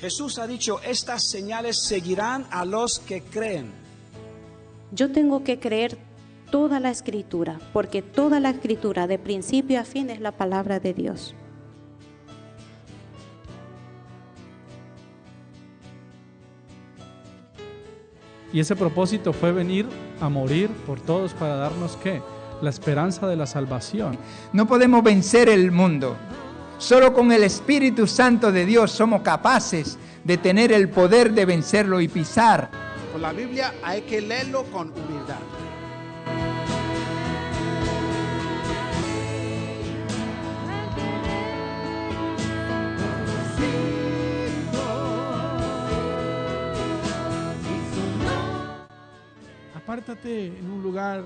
Jesús ha dicho, estas señales seguirán a los que creen. Yo tengo que creer toda la Escritura, porque toda la Escritura, de principio a fin, es la palabra de Dios. Y ese propósito fue venir a morir por todos para darnos, ¿qué? La esperanza de la salvación. No podemos vencer el mundo. Solo con el Espíritu Santo de Dios somos capaces de tener el poder de vencerlo y pisar. Con la Biblia hay que leerlo con humildad. Apártate en un lugar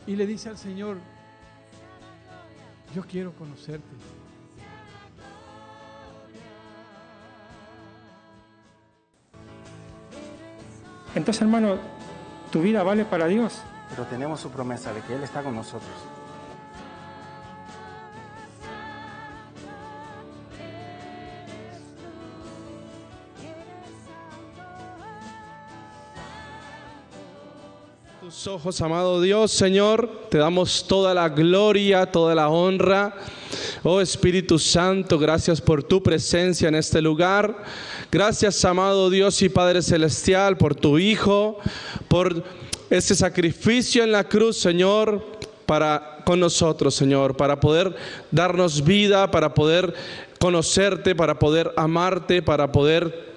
y le dice al Señor, yo quiero conocerte. Entonces, hermano, tu vida vale para Dios. Pero tenemos su promesa de que Él está con nosotros. Tus ojos, amado Dios, Señor, te damos toda la gloria, toda la honra. Oh Espíritu Santo, gracias por tu presencia en este lugar. Gracias, amado Dios y Padre Celestial, por tu Hijo, por ese sacrificio en la cruz, Señor, con nosotros, Señor, para poder darnos vida, para poder conocerte, para poder amarte, para poder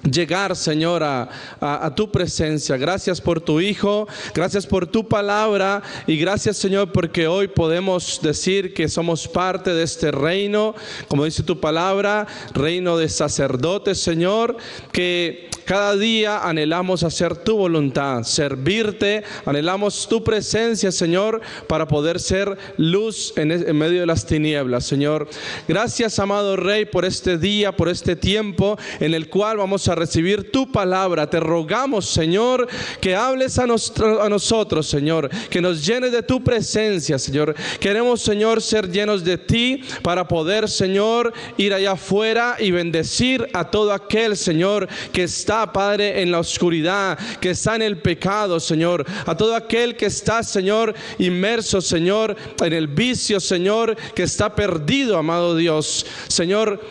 llegar, Señor, a tu presencia. Gracias por tu Hijo, gracias por tu palabra y gracias, Señor, porque hoy podemos decir que somos parte de este reino, como dice tu palabra, reino de sacerdotes, Señor, que cada día anhelamos hacer tu voluntad, servirte, anhelamos tu presencia, Señor, para poder ser luz en medio de las tinieblas, Señor. Gracias, amado Rey, por este día, por este tiempo en el cual vamos a recibir tu palabra. Te rogamos, Señor, que hables a nosotros, Señor, que nos llenes de tu presencia, Señor. Queremos, Señor, ser llenos de ti para poder, Señor, ir allá afuera y bendecir a todo aquel, Señor, que está, Padre, en la oscuridad, que está en el pecado, Señor, a todo aquel que está, Señor, inmerso, Señor, en el vicio, Señor, que está perdido, amado Dios. Señor,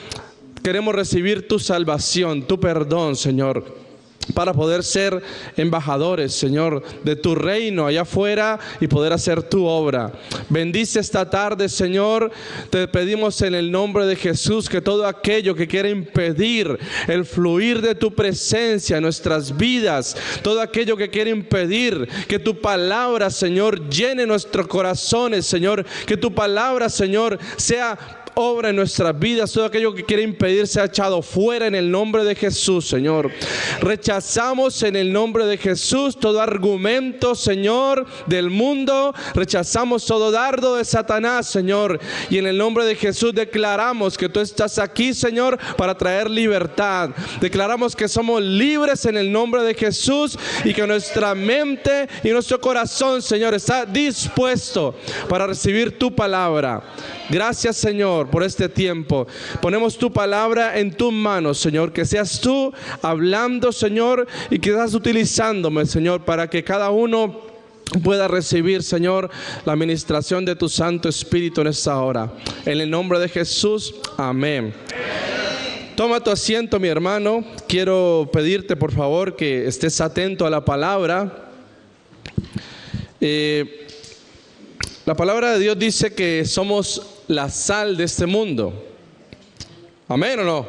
queremos recibir tu salvación, tu perdón, Señor, para poder ser embajadores, Señor, de tu reino allá afuera y poder hacer tu obra. Bendice esta tarde, Señor. Te pedimos en el nombre de Jesús que todo aquello que quiera impedir el fluir de tu presencia en nuestras vidas, todo aquello que quiera impedir que tu palabra, Señor, llene nuestros corazones, Señor, que tu palabra, Señor, sea obra en nuestras vidas, todo aquello que quiere impedir sea echado fuera en el nombre de Jesús, Señor. Rechazamos en el nombre de Jesús todo argumento, Señor, del mundo. Rechazamos todo dardo de Satanás, Señor. Y en el nombre de Jesús declaramos que tú estás aquí, Señor, para traer libertad. Declaramos que somos libres en el nombre de Jesús y que nuestra mente y nuestro corazón, Señor, está dispuesto para recibir tu palabra. Gracias, Señor, por este tiempo. Ponemos tu palabra en tus manos, Señor. Que seas tú hablando, Señor, y que estás utilizándome, Señor, para que cada uno pueda recibir, Señor, la administración de tu Santo Espíritu en esta hora. En el nombre de Jesús, amén. Toma tu asiento, mi hermano. Quiero pedirte, por favor, que estés atento a la palabra. La palabra de Dios dice que somos la sal de este mundo. ¿Amén o no?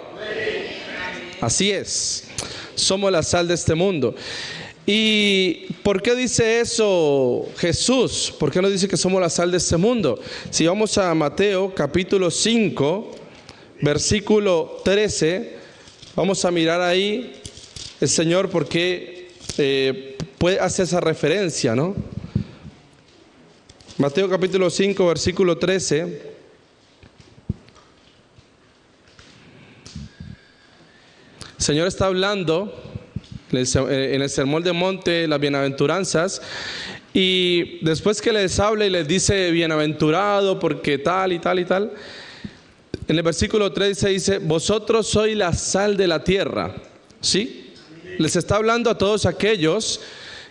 Así es. Somos la sal de este mundo. ¿Y por qué dice eso Jesús? ¿Por qué no dice que somos la sal de este mundo? Si vamos a Mateo capítulo 5, versículo 13, vamos a mirar ahí el Señor por qué hace esa referencia, ¿no? Mateo capítulo 5, versículo 13. El Señor está hablando en el Sermón del Monte, las bienaventuranzas, y después que les habla y les dice bienaventurado porque tal y tal y tal, En el versículo 3 dice, vosotros sois la sal de la tierra. ¿Sí? Les está hablando a todos aquellos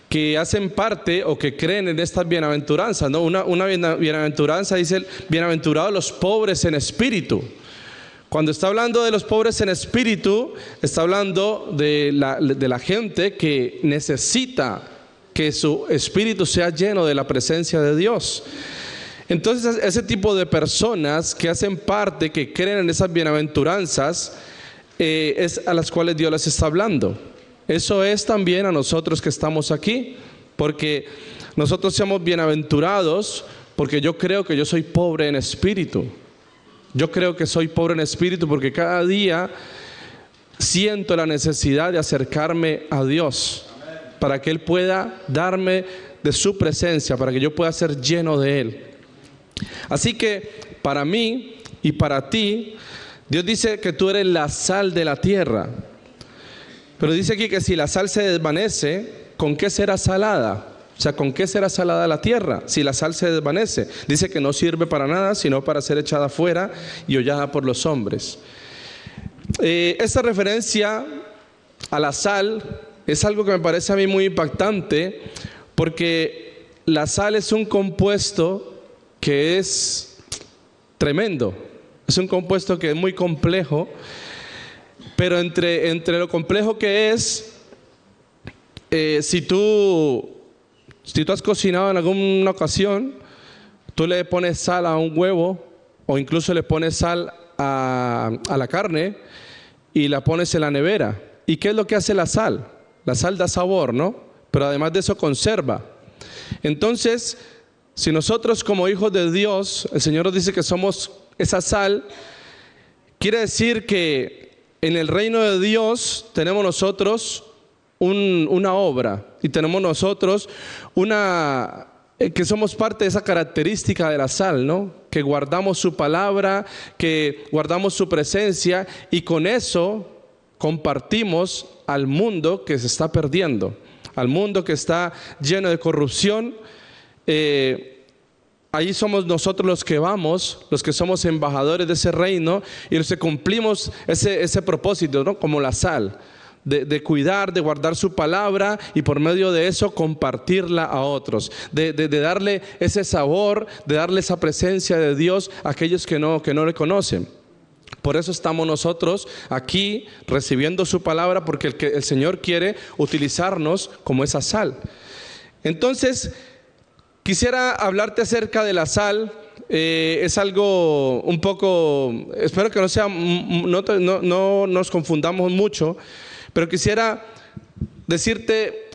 que hacen parte o que creen en estas bienaventuranzas, ¿no? Una bienaventuranza dice, bienaventurados los pobres en espíritu. Cuando está hablando de los pobres en espíritu, está hablando de la gente que necesita que su espíritu sea lleno de la presencia de Dios. Entonces, ese tipo de personas que hacen parte, que creen en esas bienaventuranzas, es a las cuales Dios les está hablando. Eso es también a nosotros que estamos aquí, porque nosotros somos bienaventurados, porque yo creo que yo soy pobre en espíritu. Yo creo que soy pobre en espíritu porque cada día siento la necesidad de acercarme a Dios, para que Él pueda darme de su presencia, para que yo pueda ser lleno de Él. Así que para mí y para ti, Dios dice que tú eres la sal de la tierra. Pero dice aquí que si la sal se desvanece, ¿con qué será salada? O sea, ¿con qué será salada la tierra si la sal se desvanece? Dice que no sirve para nada, sino para ser echada fuera y hollada por los hombres. Esta referencia a la sal es algo que me parece a mí muy impactante, porque la sal es un compuesto que es tremendo. Es un compuesto que es muy complejo. Pero entre lo complejo que es, si tú has cocinado en alguna ocasión, tú le pones sal a un huevo o incluso le pones sal a la carne y la pones en la nevera. ¿Y qué es lo que hace la sal? La sal da sabor, ¿no? Pero además de eso conserva. Entonces, si nosotros como hijos de Dios, el Señor nos dice que somos esa sal, quiere decir que en el reino de Dios tenemos nosotros una obra y tenemos nosotros que somos parte de esa característica de la sal, ¿no? Que guardamos su palabra, que guardamos su presencia y con eso compartimos al mundo que se está perdiendo, al mundo que está lleno de corrupción. Ahí somos nosotros los que vamos, los que somos embajadores de ese reino y los que cumplimos ese propósito, ¿no? Como la sal, de cuidar, de guardar su palabra y por medio de eso compartirla a otros, de darle ese sabor, de darle esa presencia de Dios a aquellos que no le conocen. Por eso estamos nosotros aquí recibiendo su palabra, porque el Señor quiere utilizarnos como esa sal. Entonces, quisiera hablarte acerca de la sal. Es algo un poco, espero que no nos confundamos mucho, pero quisiera decirte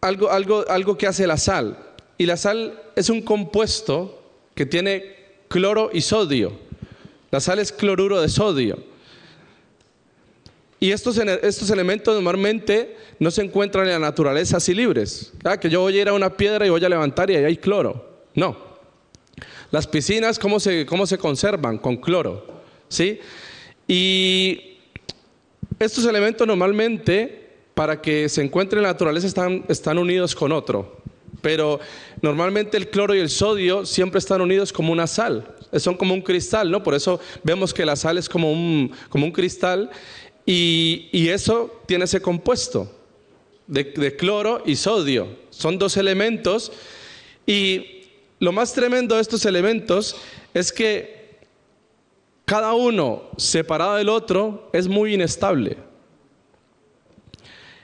algo que hace la sal. Y la sal es un compuesto que tiene cloro y sodio. La sal es cloruro de sodio. Y estos elementos normalmente no se encuentran en la naturaleza así libres. Que yo voy a ir a una piedra y voy a levantar y ahí hay cloro. No. Las piscinas, ¿cómo se conservan? Con cloro. ¿Sí? Y estos elementos normalmente, para que se encuentren en la naturaleza, están unidos con otro. Pero normalmente el cloro y el sodio siempre están unidos como una sal. Son como un cristal, ¿no? Por eso vemos que la sal es como un cristal. Y eso tiene ese compuesto de cloro y sodio. Son dos elementos. Y lo más tremendo de estos elementos es que cada uno separado del otro es muy inestable.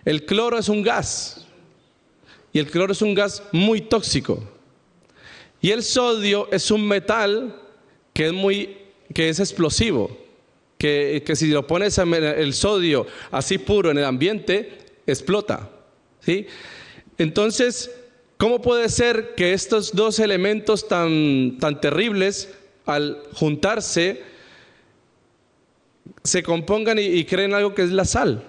El cloro es un gas. Y el cloro es un gas muy tóxico. Y el sodio es un metal que es explosivo. Que si lo pones el sodio así puro en el ambiente, explota, ¿sí? Entonces, ¿cómo puede ser que estos dos elementos tan terribles, al juntarse, se compongan y creen algo que es la sal?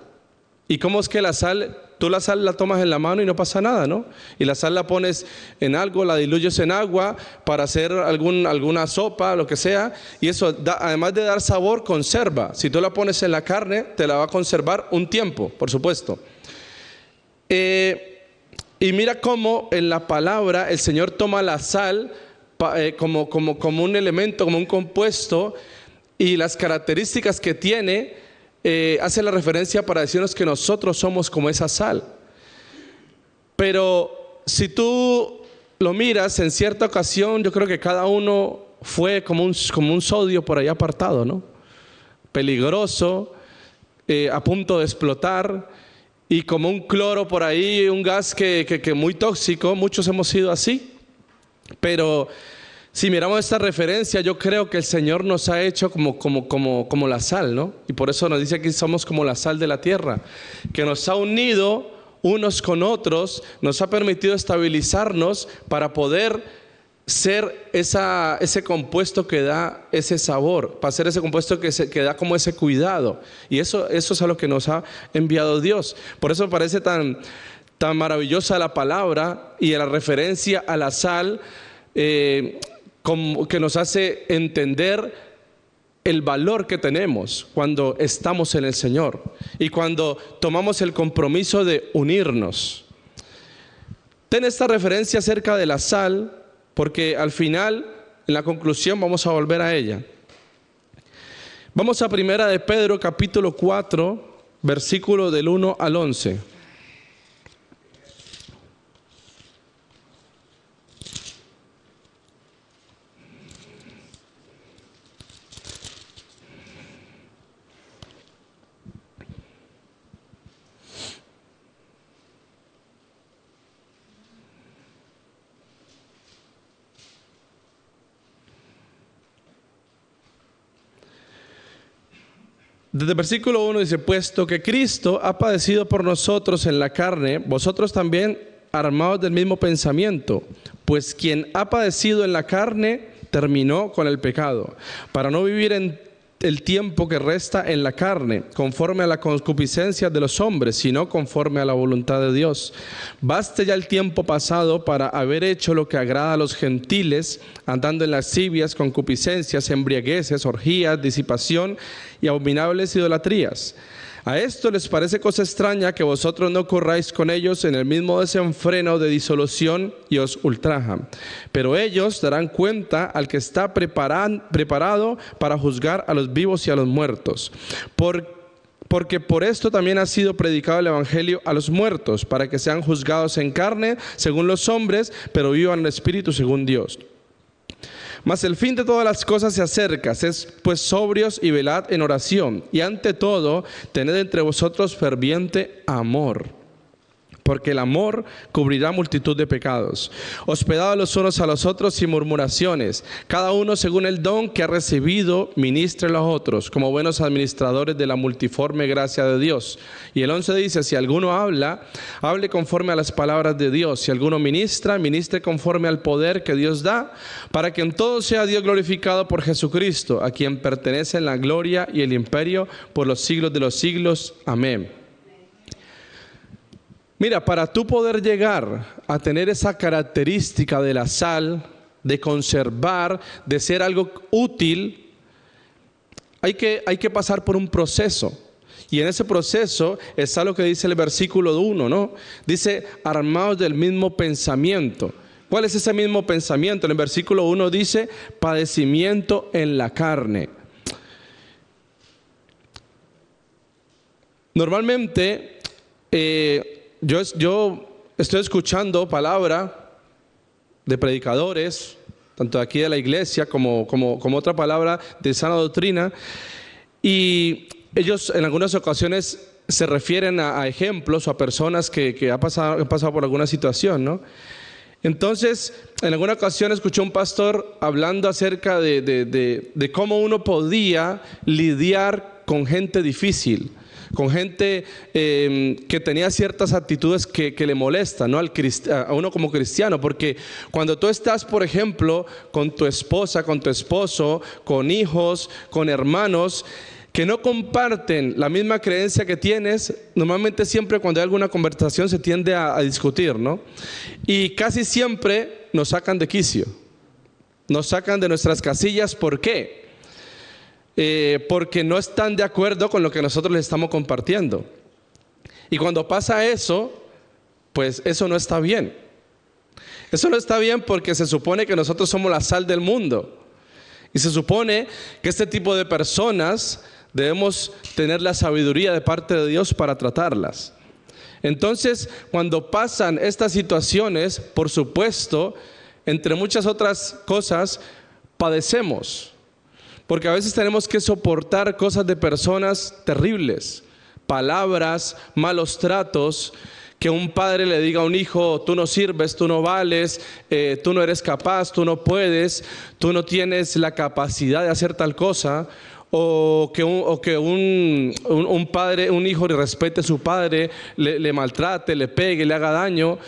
¿Y cómo es que la sal, tú la sal la tomas en la mano y no pasa nada, ¿no? Y la sal la pones en algo, la diluyes en agua para hacer alguna sopa, lo que sea, y eso, además de dar sabor, conserva. Si tú la pones en la carne, te la va a conservar un tiempo, por supuesto. Y mira cómo en la palabra el Señor toma la sal como un elemento, como un compuesto, y las características que tiene, hace la referencia para decirnos que nosotros somos como esa sal. Pero si tú lo miras, en cierta ocasión yo creo que cada uno fue como un sodio por ahí apartado, ¿no? Peligroso, a punto de explotar, y como un cloro por ahí, un gas que muy tóxico. Muchos hemos sido así. Pero si miramos esta referencia, yo creo que el Señor nos ha hecho como la sal, ¿no? Y por eso nos dice que somos como la sal de la tierra, que nos ha unido unos con otros, nos ha permitido estabilizarnos para poder ser ese compuesto que da ese sabor, para ser ese compuesto que da como ese cuidado. Y eso es a lo que nos ha enviado Dios. Por eso me parece tan maravillosa la palabra y la referencia a la sal, que nos hace entender el valor que tenemos cuando estamos en el Señor y cuando tomamos el compromiso de unirnos. Ten esta referencia acerca de la sal, porque al final, en la conclusión, vamos a volver a ella. Vamos a Primera de Pedro, capítulo 4, versículo del 1 al 11. Desde el versículo 1 dice: puesto que Cristo ha padecido por nosotros en la carne, vosotros también armados del mismo pensamiento, pues quien ha padecido en la carne terminó con el pecado, para no vivir en el tiempo que resta en la carne, conforme a la concupiscencia de los hombres, sino conforme a la voluntad de Dios. Baste ya el tiempo pasado para haber hecho lo que agrada a los gentiles, andando en lascivias, concupiscencias, embriagueces, orgías, disipación y abominables idolatrías. A esto les parece cosa extraña que vosotros no corráis con ellos en el mismo desenfreno de disolución y os ultrajan. Pero ellos darán cuenta al que está preparado para juzgar a los vivos y a los muertos. Porque por esto también ha sido predicado el Evangelio a los muertos, para que sean juzgados en carne según los hombres, pero vivan en espíritu según Dios. Mas el fin de todas las cosas se acerca, sed pues sobrios y velad en oración, y ante todo tened entre vosotros ferviente amor, porque el amor cubrirá multitud de pecados. Hospedados los unos a los otros sin murmuraciones, cada uno según el don que ha recibido, ministre a los otros, como buenos administradores de la multiforme gracia de Dios. Y el 11 dice: si alguno habla, hable conforme a las palabras de Dios. Si alguno ministra, ministre conforme al poder que Dios da, para que en todo sea Dios glorificado por Jesucristo, a quien pertenecen la gloria y el imperio por los siglos de los siglos. Amén. Mira, para tú poder llegar a tener esa característica de la sal, de conservar, de ser algo útil, hay que pasar por un proceso. Y en ese proceso está lo que dice el versículo 1, ¿no? Dice: armados del mismo pensamiento. ¿Cuál es ese mismo pensamiento? En el versículo 1 dice: padecimiento en la carne. Normalmente, yo estoy escuchando palabra de predicadores, tanto aquí de la iglesia como otra palabra de sana doctrina, y ellos en algunas ocasiones se refieren a ejemplos o a personas que han pasado por alguna situación, ¿no? Entonces, en alguna ocasión escuché a un pastor hablando acerca de cómo uno podía lidiar con gente difícil, con gente que tenía ciertas actitudes que le molestan, ¿no? A uno como cristiano, porque cuando tú estás, por ejemplo, con tu esposa, con tu esposo, con hijos, con hermanos que no comparten la misma creencia que tienes, normalmente siempre cuando hay alguna conversación se tiende a discutir, ¿no? Y casi siempre nos sacan de quicio, nos sacan de nuestras casillas. ¿Por qué? Porque no están de acuerdo con lo que nosotros les estamos compartiendo. Y cuando pasa eso, pues eso no está bien. Eso no está bien porque se supone que nosotros somos la sal del mundo. Y se supone que este tipo de personas debemos tener la sabiduría de parte de Dios para tratarlas. Entonces, cuando pasan estas situaciones, por supuesto, entre muchas otras cosas, padecemos. Porque a veces tenemos que soportar cosas de personas terribles, palabras, malos tratos, que un padre le diga a un hijo: tú no sirves, tú no vales, tú no eres capaz, tú no puedes, tú no tienes la capacidad de hacer tal cosa. O que un padre, un hijo respete a su padre, le maltrate, le pegue, le haga daño,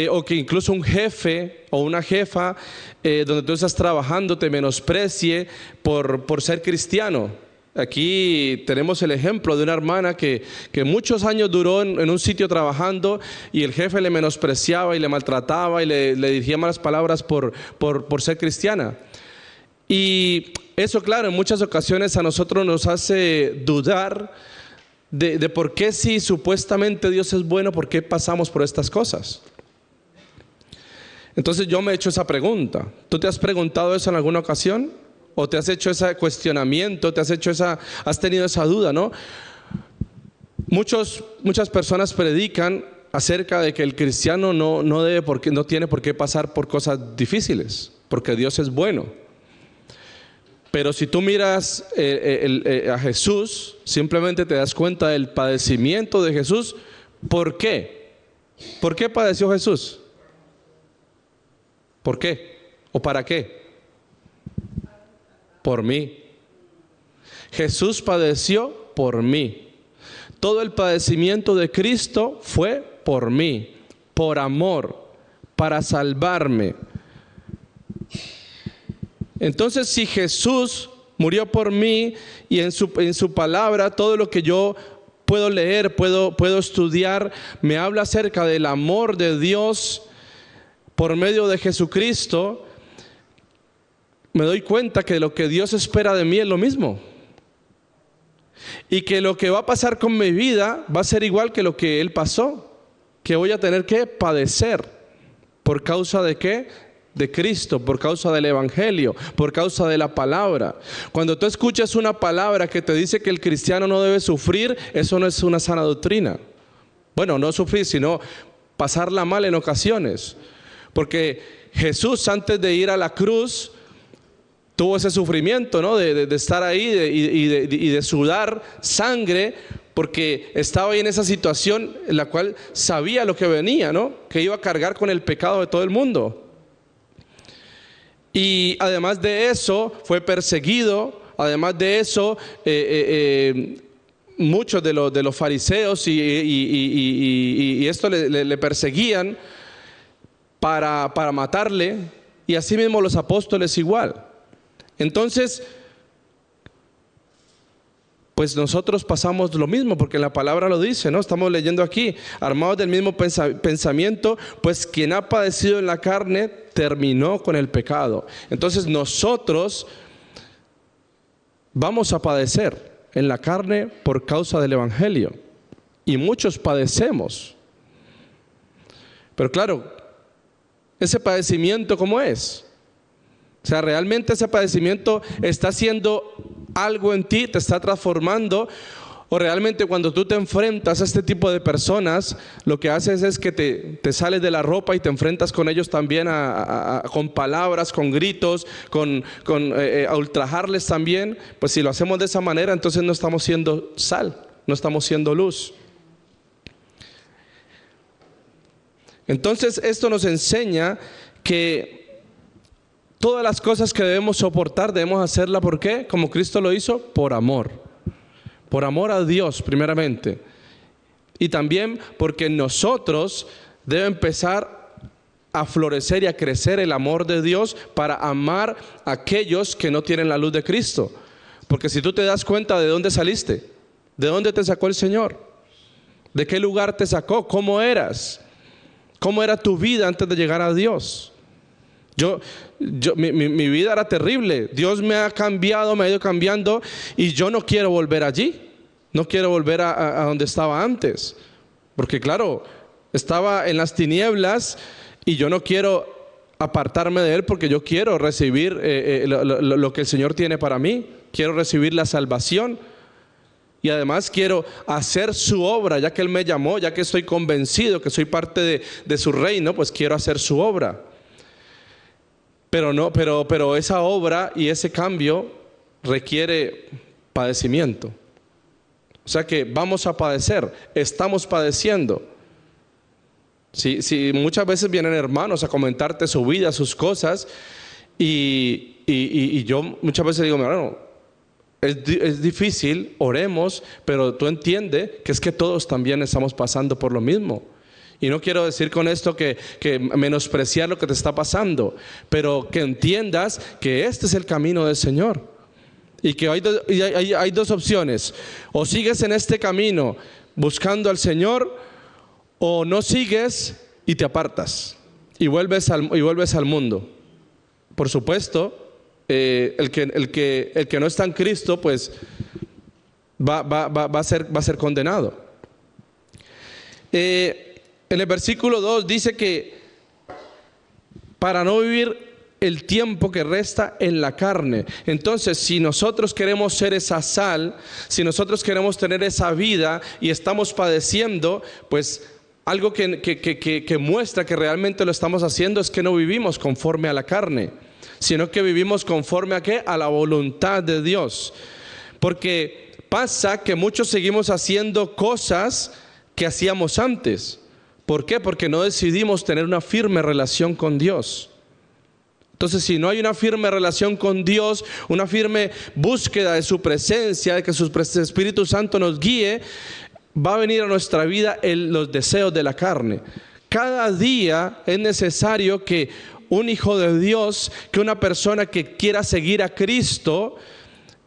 o que incluso un jefe o una jefa donde tú estás trabajando te menosprecie por ser cristiano. Aquí tenemos el ejemplo de una hermana que muchos años duró en un sitio trabajando, y el jefe le menospreciaba y le maltrataba y le dirigía malas palabras por ser cristiana. Y eso, claro, en muchas ocasiones a nosotros nos hace dudar de por qué, si supuestamente Dios es bueno, por qué pasamos por estas cosas. Entonces yo me he hecho esa pregunta. ¿Tú te has preguntado eso en alguna ocasión? ¿O te has hecho ese cuestionamiento? ¿Has tenido esa duda, no? Muchas personas predican acerca de que el cristiano no tiene por qué pasar por cosas difíciles, porque Dios es bueno. Pero si tú miras a Jesús, simplemente te das cuenta del padecimiento de Jesús. ¿Por qué? ¿Por qué padeció Jesús? ¿Por qué? ¿O para qué? Por mí. Jesús padeció por mí. Todo el padecimiento de Cristo fue por mí, por amor, para salvarme. Entonces, si Jesús murió por mí, y en su palabra, todo lo que yo puedo leer, puedo estudiar, me habla acerca del amor de Dios por medio de Jesucristo, me doy cuenta que lo que Dios espera de mí es lo mismo. Y que lo que va a pasar con mi vida va a ser igual que lo que Él pasó, que voy a tener que padecer. ¿Por causa de qué? De Cristo, por causa del Evangelio, por causa de la palabra. Cuando tú escuchas una palabra que te dice que el cristiano no debe sufrir, eso no es una sana doctrina. Bueno, no sufrir, sino pasarla mal en ocasiones. Porque Jesús, antes de ir a la cruz, tuvo ese sufrimiento, ¿no? De estar ahí y de sudar sangre, porque estaba ahí en esa situación en la cual sabía lo que venía, ¿no? Que iba a cargar con el pecado de todo el mundo. Y además de eso fue perseguido. Además de eso, muchos de los fariseos y esto le perseguían para matarle, y así mismo los apóstoles igual. Entonces, pues nosotros pasamos lo mismo, porque la palabra lo dice, ¿no? Estamos leyendo aquí: armados del mismo pensamiento, pues quien ha padecido en la carne terminó con el pecado. Entonces nosotros vamos a padecer en la carne por causa del Evangelio, y muchos padecemos. Pero claro, ese padecimiento, ¿cómo es? O sea, realmente ese padecimiento está haciendo algo en ti, te está transformando, o realmente cuando tú te enfrentas a este tipo de personas, lo que haces es que te sales de la ropa y te enfrentas con ellos también con palabras, con gritos, a ultrajarles también. Pues si lo hacemos de esa manera, entonces no estamos siendo sal, no estamos siendo luz. Entonces esto nos enseña que todas las cosas que debemos soportar, debemos hacerla, ¿por qué? Como Cristo lo hizo, por amor a Dios primeramente, y también porque en nosotros debe empezar a florecer y a crecer el amor de Dios para amar a aquellos que no tienen la luz de Cristo. Porque si tú te das cuenta de dónde saliste, de dónde te sacó el Señor, de qué lugar te sacó, cómo eras, cómo era tu vida antes de llegar a Dios. Mi vida era terrible. Dios me ha cambiado, me ha ido cambiando, y yo no quiero volver allí. No quiero volver a donde estaba antes, porque claro, estaba en las tinieblas, y yo no quiero apartarme de Él porque yo quiero recibir lo que el Señor tiene para mí. Quiero recibir la salvación. Y además quiero hacer su obra, ya que Él me llamó, ya que estoy convencido que soy parte de su reino, pues quiero hacer su obra. Pero esa obra y ese cambio requiere padecimiento. O sea que vamos a padecer, estamos padeciendo. Sí, muchas veces vienen hermanos a comentarte su vida, sus cosas, y yo muchas veces digo, hermano, es difícil, oremos, pero tú entiendes que es que todos también estamos pasando por lo mismo. Y no quiero decir con esto que menospreciar lo que te está pasando, pero que entiendas que este es el camino del Señor. Y que hay dos opciones: o sigues en este camino buscando al Señor, o no sigues y te apartas y vuelves al mundo. Por supuesto, el que no está en Cristo, pues va a ser condenado. En el versículo 2 dice que para no vivir el tiempo que resta en la carne. Entonces, si nosotros queremos ser esa sal, si nosotros queremos tener esa vida y estamos padeciendo, pues algo que muestra que realmente lo estamos haciendo es que no vivimos conforme a la carne, sino que vivimos conforme a ¿qué? A la voluntad de Dios. Porque pasa que muchos seguimos haciendo cosas que hacíamos antes. ¿Por qué? Porque no decidimos tener una firme relación con Dios. Entonces, si no hay una firme relación con Dios, una firme búsqueda de su presencia, de que su Espíritu Santo nos guíe, va a venir a nuestra vida los deseos de la carne. Cada día es necesario que un hijo de Dios, que una persona que quiera seguir a Cristo,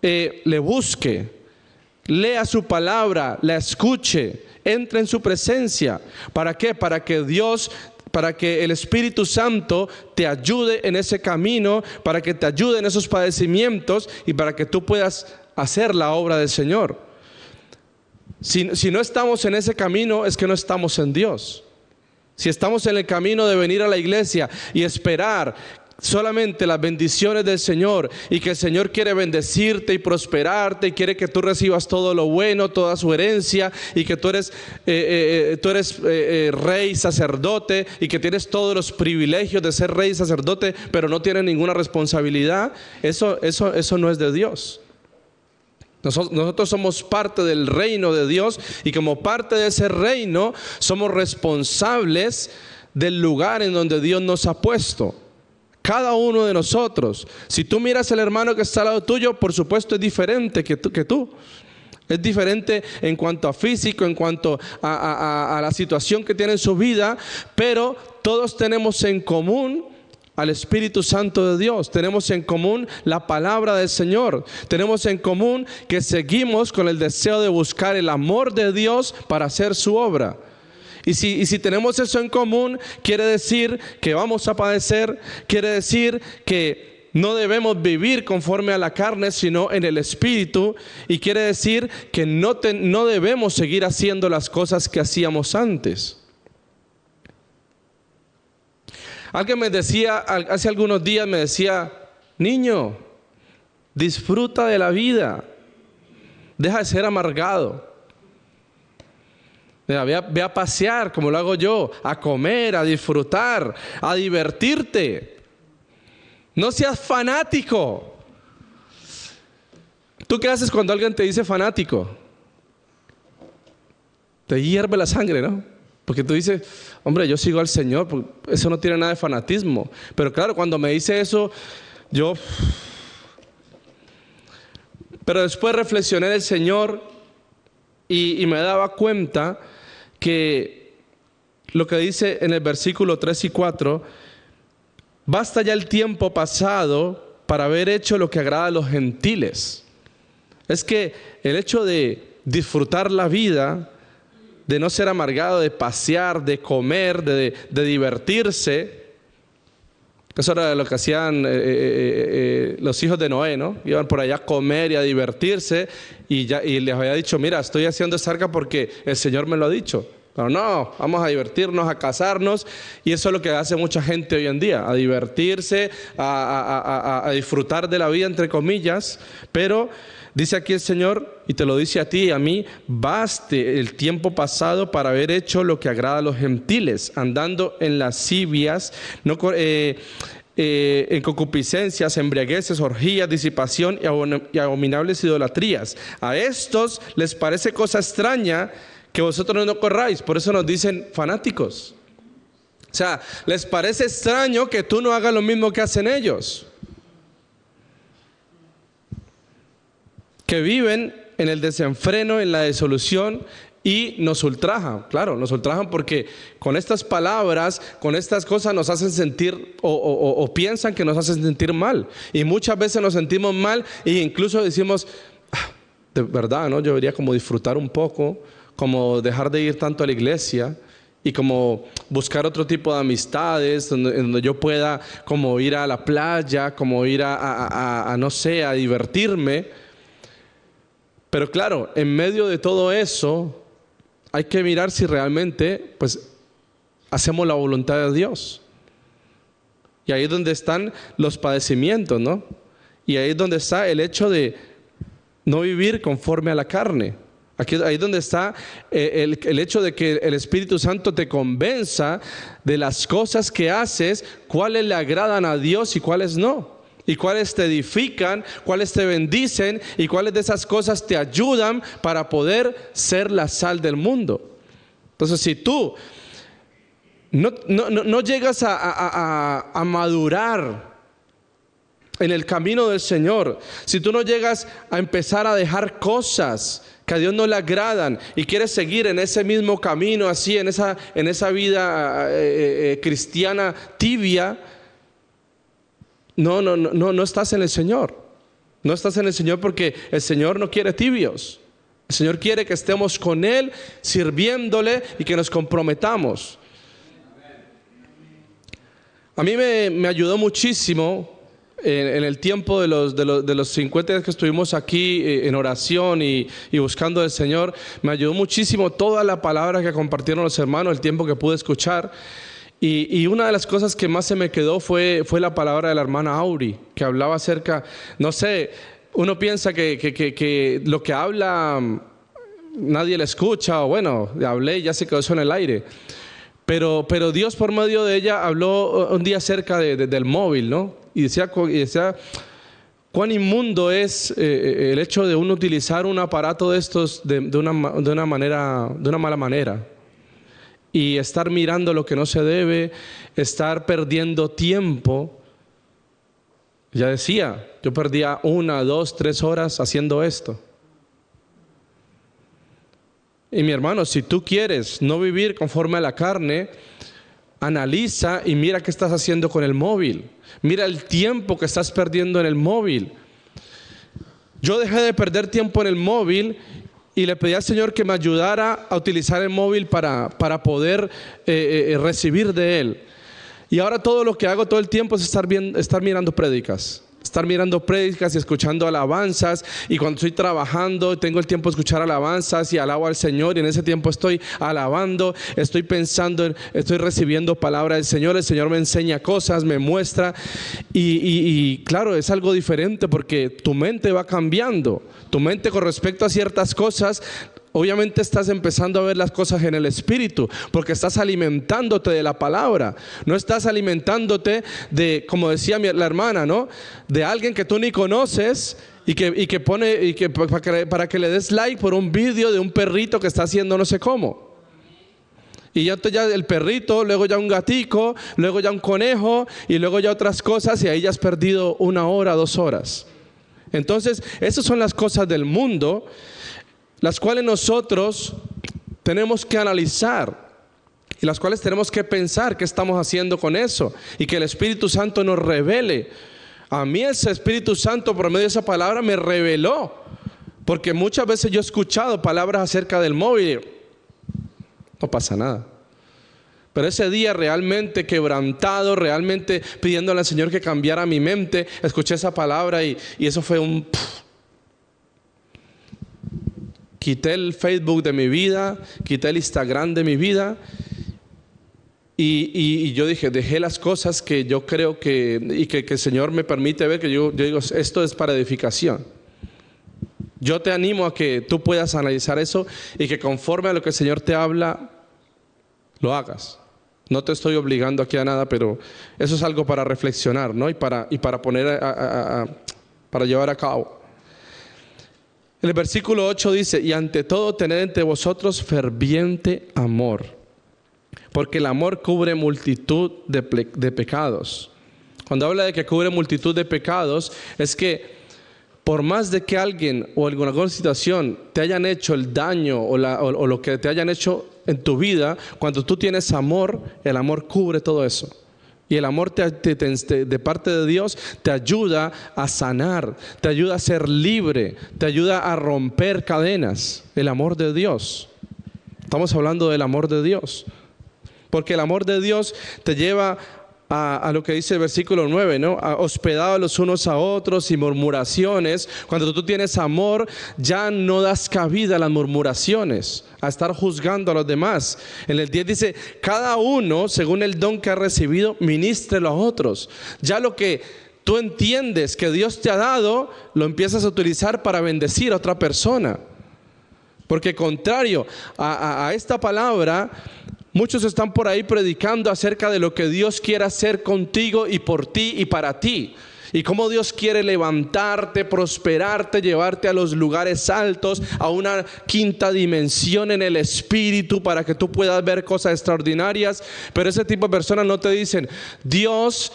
le busque, lea su palabra, la escuche, entre en su presencia. ¿Para qué? Para que el Espíritu Santo te ayude en ese camino, para que te ayude en esos padecimientos y para que tú puedas hacer la obra del Señor. Si no estamos en ese camino, es que no estamos en Dios. Si estamos en el camino de venir a la iglesia y esperar solamente las bendiciones del Señor, y que el Señor quiere bendecirte y prosperarte y quiere que tú recibas todo lo bueno, toda su herencia, y que tú eres rey, sacerdote, y que tienes todos los privilegios de ser rey y sacerdote, pero no tienes ninguna responsabilidad, eso no es de Dios. Nosotros somos parte del reino de Dios, y como parte de ese reino somos responsables del lugar en donde Dios nos ha puesto. Cada uno de nosotros. Si tú miras al hermano que está al lado tuyo, por supuesto es diferente que tú. Es diferente en cuanto a físico, en cuanto a la situación que tiene en su vida, pero todos tenemos en común al Espíritu Santo de Dios. Tenemos en común la palabra del Señor. Tenemos en común que seguimos con el deseo de buscar el amor de Dios para hacer su obra. Y si tenemos eso en común, quiere decir que vamos a padecer, quiere decir que no debemos vivir conforme a la carne, sino en el Espíritu, y quiere decir que no debemos seguir haciendo las cosas que hacíamos antes. Alguien me decía, hace algunos días me decía: niño, disfruta de la vida, deja de ser amargado. Ve a pasear como lo hago yo, a comer, a disfrutar, a divertirte. No seas fanático. ¿Tú qué haces cuando alguien te dice fanático? Te hierve la sangre, ¿no? Porque tú dices, hombre, yo sigo al Señor, eso no tiene nada de fanatismo. Pero claro, cuando me dice eso, Pero después reflexioné del Señor y me daba cuenta que lo que dice en el versículo 3 y 4, basta ya el tiempo pasado para haber hecho lo que agrada a los gentiles. Es que el hecho de disfrutar la vida, de no ser amargado, de pasear, de comer, de divertirse, eso era lo que hacían los hijos de Noé, ¿no? Iban por allá a comer y a divertirse, y les había dicho: mira, estoy haciendo esta arca porque el Señor me lo ha dicho. Pero no, vamos a divertirnos, a casarnos, y eso es lo que hace mucha gente hoy en día, a divertirse, a disfrutar de la vida, entre comillas. Pero dice aquí el Señor, y te lo dice a ti y a mí: baste el tiempo pasado para haber hecho lo que agrada a los gentiles, andando en lascivias, en concupiscencias, embriagueces, orgías, disipación y abominables idolatrías. A estos les parece cosa extraña que vosotros no corráis, por eso nos dicen fanáticos. O sea, les parece extraño que tú no hagas lo mismo que hacen ellos, que viven en el desenfreno, en la disolución, y nos ultrajan. Claro, nos ultrajan porque con estas palabras, con estas cosas nos hacen sentir o piensan que nos hacen sentir mal, y muchas veces nos sentimos mal e incluso decimos: de verdad, ¿no? Yo debería como disfrutar un poco, como dejar de ir tanto a la iglesia y como buscar otro tipo de amistades donde yo pueda como ir a la playa, como ir no sé, a divertirme. Pero claro, en medio de todo eso hay que mirar si realmente pues hacemos la voluntad de Dios. Y ahí es donde están los padecimientos, ¿no? Y ahí es donde está el hecho de no vivir conforme a la carne. Ahí es donde está el hecho de que el Espíritu Santo te convenza de las cosas que haces, cuáles le agradan a Dios y cuáles no, y cuáles te edifican, cuáles te bendicen, y cuáles de esas cosas te ayudan para poder ser la sal del mundo. Entonces, si tú no llegas a madurar en el camino del Señor, si tú no llegas a empezar a dejar cosas que a Dios no le agradan y quieres seguir en ese mismo camino, así en esa vida cristiana tibia, no estás en el Señor. No estás en el Señor, porque el Señor no quiere tibios. El Señor quiere que estemos con Él, sirviéndole, y que nos comprometamos. A mí me ayudó muchísimo en el tiempo de los 50 días que estuvimos aquí en oración y buscando al Señor. Me ayudó muchísimo toda la palabra que compartieron los hermanos, el tiempo que pude escuchar. Y una de las cosas que más se me quedó fue la palabra de la hermana Auri, que hablaba acerca, no sé, uno piensa que lo que habla nadie le escucha, o bueno, hablé y ya se quedó eso en el aire. Pero Dios, por medio de ella, habló un día acerca del móvil, ¿no? Y decía cuán inmundo es el hecho de uno utilizar un aparato de estos de una mala manera. Y estar mirando lo que no se debe, estar perdiendo tiempo. Ya decía, yo perdía 1, 2, 3 horas haciendo esto. Y mi hermano, si tú quieres no vivir conforme a la carne, analiza y mira qué estás haciendo con el móvil. Mira el tiempo que estás perdiendo en el móvil. Yo dejé de perder tiempo en el móvil y le pedí al Señor que me ayudara a utilizar el móvil para poder recibir de Él. Y ahora todo lo que hago todo el tiempo es estar mirando prédicas. Estar mirando prédicas y escuchando alabanzas. Y cuando estoy trabajando, tengo el tiempo de escuchar alabanzas y alabo al Señor. Y en ese tiempo estoy alabando, estoy pensando, estoy recibiendo palabra del Señor. El Señor me enseña cosas, me muestra. Y claro, es algo diferente porque tu mente va cambiando. Tu mente con respecto a ciertas cosas, obviamente estás empezando a ver las cosas en el Espíritu, porque estás alimentándote de la palabra. No estás alimentándote de, como decía la hermana, ¿no? De alguien que tú ni conoces para que le des like por un vídeo de un perrito que está haciendo no sé cómo. Y ya el perrito, luego ya un gatico, luego ya un conejo y luego ya otras cosas, y ahí ya has perdido 1 hora, 2 horas. Entonces, esas son las cosas del mundo, las cuales nosotros tenemos que analizar y las cuales tenemos que pensar qué estamos haciendo con eso, y que el Espíritu Santo nos revele. A mí ese Espíritu Santo, por medio de esa palabra, me reveló, porque muchas veces yo he escuchado palabras acerca del móvil, no pasa nada. Pero ese día realmente quebrantado, realmente pidiéndole al Señor que cambiara mi mente, escuché esa palabra y eso fue un... quité el Facebook de mi vida, quité el Instagram de mi vida. Y yo dije, dejé las cosas que yo creo que el Señor me permite ver, que yo digo, esto es para edificación. Yo te animo a que tú puedas analizar eso y que conforme a lo que el Señor te habla, lo hagas. No te estoy obligando aquí a nada, pero eso es algo para reflexionar, ¿no? Y para poner para llevar a cabo. El versículo 8 dice, y ante todo tened entre vosotros ferviente amor, porque el amor cubre multitud de pecados. Cuando habla de que cubre multitud de pecados, es que por más de que alguien o en alguna situación te hayan hecho el daño o lo que te hayan hecho en tu vida, cuando tú tienes amor, el amor cubre todo eso. Y el amor de parte de Dios te ayuda a sanar, te ayuda a ser libre, te ayuda a romper cadenas. El amor de Dios. Estamos hablando del amor de Dios. Porque el amor de Dios te lleva a lo que dice el versículo 9, ¿no? Hospedados los unos a otros y murmuraciones. Cuando tú tienes amor, ya no das cabida a las murmuraciones, a estar juzgando a los demás. En el 10 dice, cada uno, según el don que ha recibido, ministrelo a otros. Ya lo que tú entiendes que Dios te ha dado, lo empiezas a utilizar para bendecir a otra persona. Porque contrario a esta palabra, muchos están por ahí predicando acerca de lo que Dios quiere hacer contigo y por ti y para ti. Y cómo Dios quiere levantarte, prosperarte, llevarte a los lugares altos, a una quinta dimensión en el espíritu para que tú puedas ver cosas extraordinarias. Pero ese tipo de personas no te dicen, Dios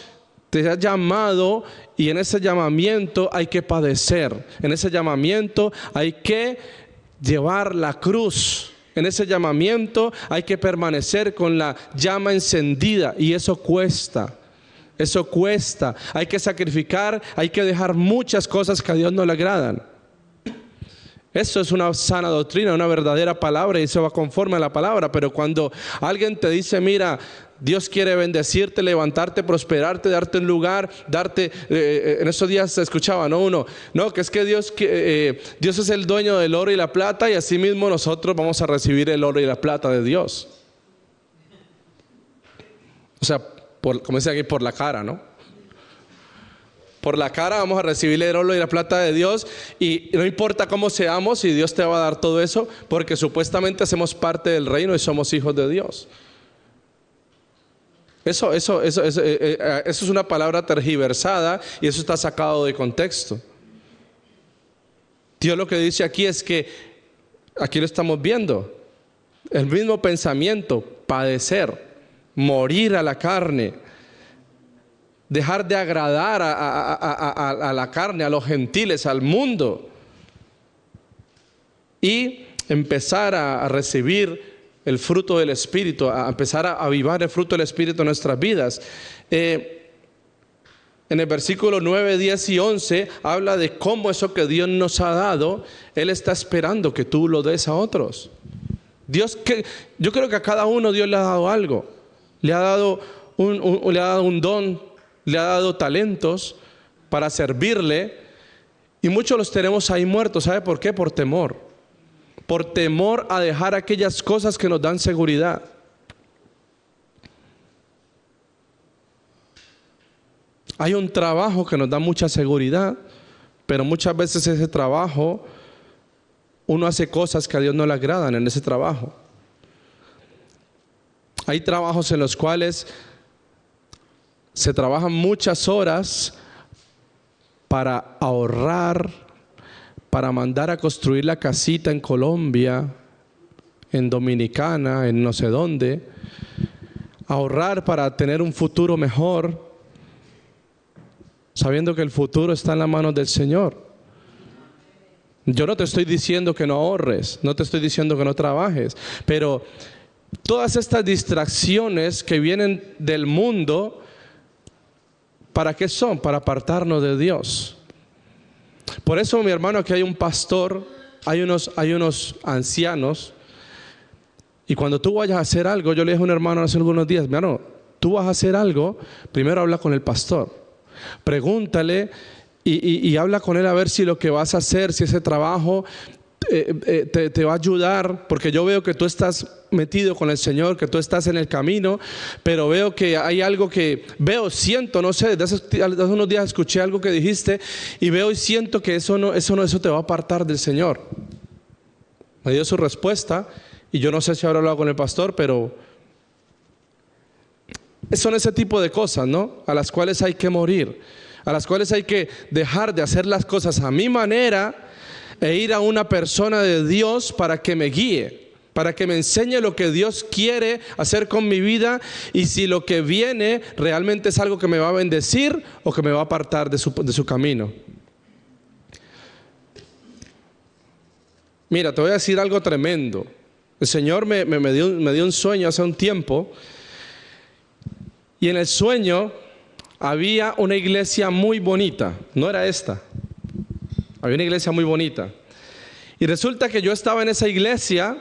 te ha llamado y en ese llamamiento hay que padecer. En ese llamamiento hay que llevar la cruz. En ese llamamiento hay que permanecer con la llama encendida y eso cuesta. Eso cuesta. Hay que sacrificar, hay que dejar muchas cosas que a Dios no le agradan. Eso es una sana doctrina, una verdadera palabra y eso va conforme a la palabra. Pero cuando alguien te dice, mira, Dios quiere bendecirte, levantarte, prosperarte, darte un lugar, darte, en esos días se escuchaba, ¿no? Uno, no, que es que Dios es el dueño del oro y la plata y así mismo nosotros vamos a recibir el oro y la plata de Dios. O sea, como dice aquí, por la cara, ¿no? Por la cara vamos a recibir el oro y la plata de Dios y no importa cómo seamos, y Dios te va a dar todo eso porque supuestamente hacemos parte del reino y somos hijos de Dios. Eso es una palabra tergiversada y eso está sacado de contexto. Dios lo que dice aquí es que, aquí lo estamos viendo, el mismo pensamiento, padecer, morir a la carne, dejar de agradar a la carne, a los gentiles, al mundo y empezar a recibir el fruto del Espíritu, a empezar a avivar el fruto del Espíritu en nuestras vidas. En el versículo 9, 10 y 11 habla de cómo eso que Dios nos ha dado, Él está esperando que tú lo des a otros. Yo creo que a cada uno Dios le ha dado algo. Le ha dado un don, le ha dado talentos para servirle y muchos los tenemos ahí muertos. ¿Sabe por qué? Por temor. Por temor a dejar aquellas cosas que nos dan seguridad. Hay un trabajo que nos da mucha seguridad, pero muchas veces ese trabajo, uno hace cosas que a Dios no le agradan en ese trabajo. Hay trabajos en los cuales se trabajan muchas horas para ahorrar, para mandar a construir la casita en Colombia, en Dominicana, en no sé dónde, ahorrar para tener un futuro mejor, sabiendo que el futuro está en las manos del Señor. Yo no te estoy diciendo que no ahorres, no te estoy diciendo que no trabajes, pero todas estas distracciones que vienen del mundo, ¿para qué son? Para apartarnos de Dios. Por eso, mi hermano, aquí hay un pastor, hay unos ancianos, y cuando tú vayas a hacer algo, yo le dije a un hermano hace algunos días, mi hermano, tú vas a hacer algo, primero habla con el pastor, pregúntale y habla con él a ver si lo que vas a hacer, si ese trabajo te va a ayudar, porque yo veo que tú estás metido con el Señor, que tú estás en el camino, pero veo que hay algo que siento, no sé, desde hace unos días escuché algo que dijiste y veo y siento que eso te va a apartar del Señor. Me dio su respuesta y yo no sé si ahora lo hago con el pastor, pero son ese tipo de cosas, ¿no? A las cuales hay que morir, a las cuales hay que dejar de hacer las cosas a mi manera e ir a una persona de Dios para que me guíe, para que me enseñe lo que Dios quiere hacer con mi vida y si lo que viene realmente es algo que me va a bendecir o que me va a apartar de su camino. Mira, te voy a decir algo tremendo. El Señor me dio un sueño hace un tiempo y en el sueño había una iglesia muy bonita, no era esta. Había una iglesia muy bonita. Y resulta que yo estaba en esa iglesia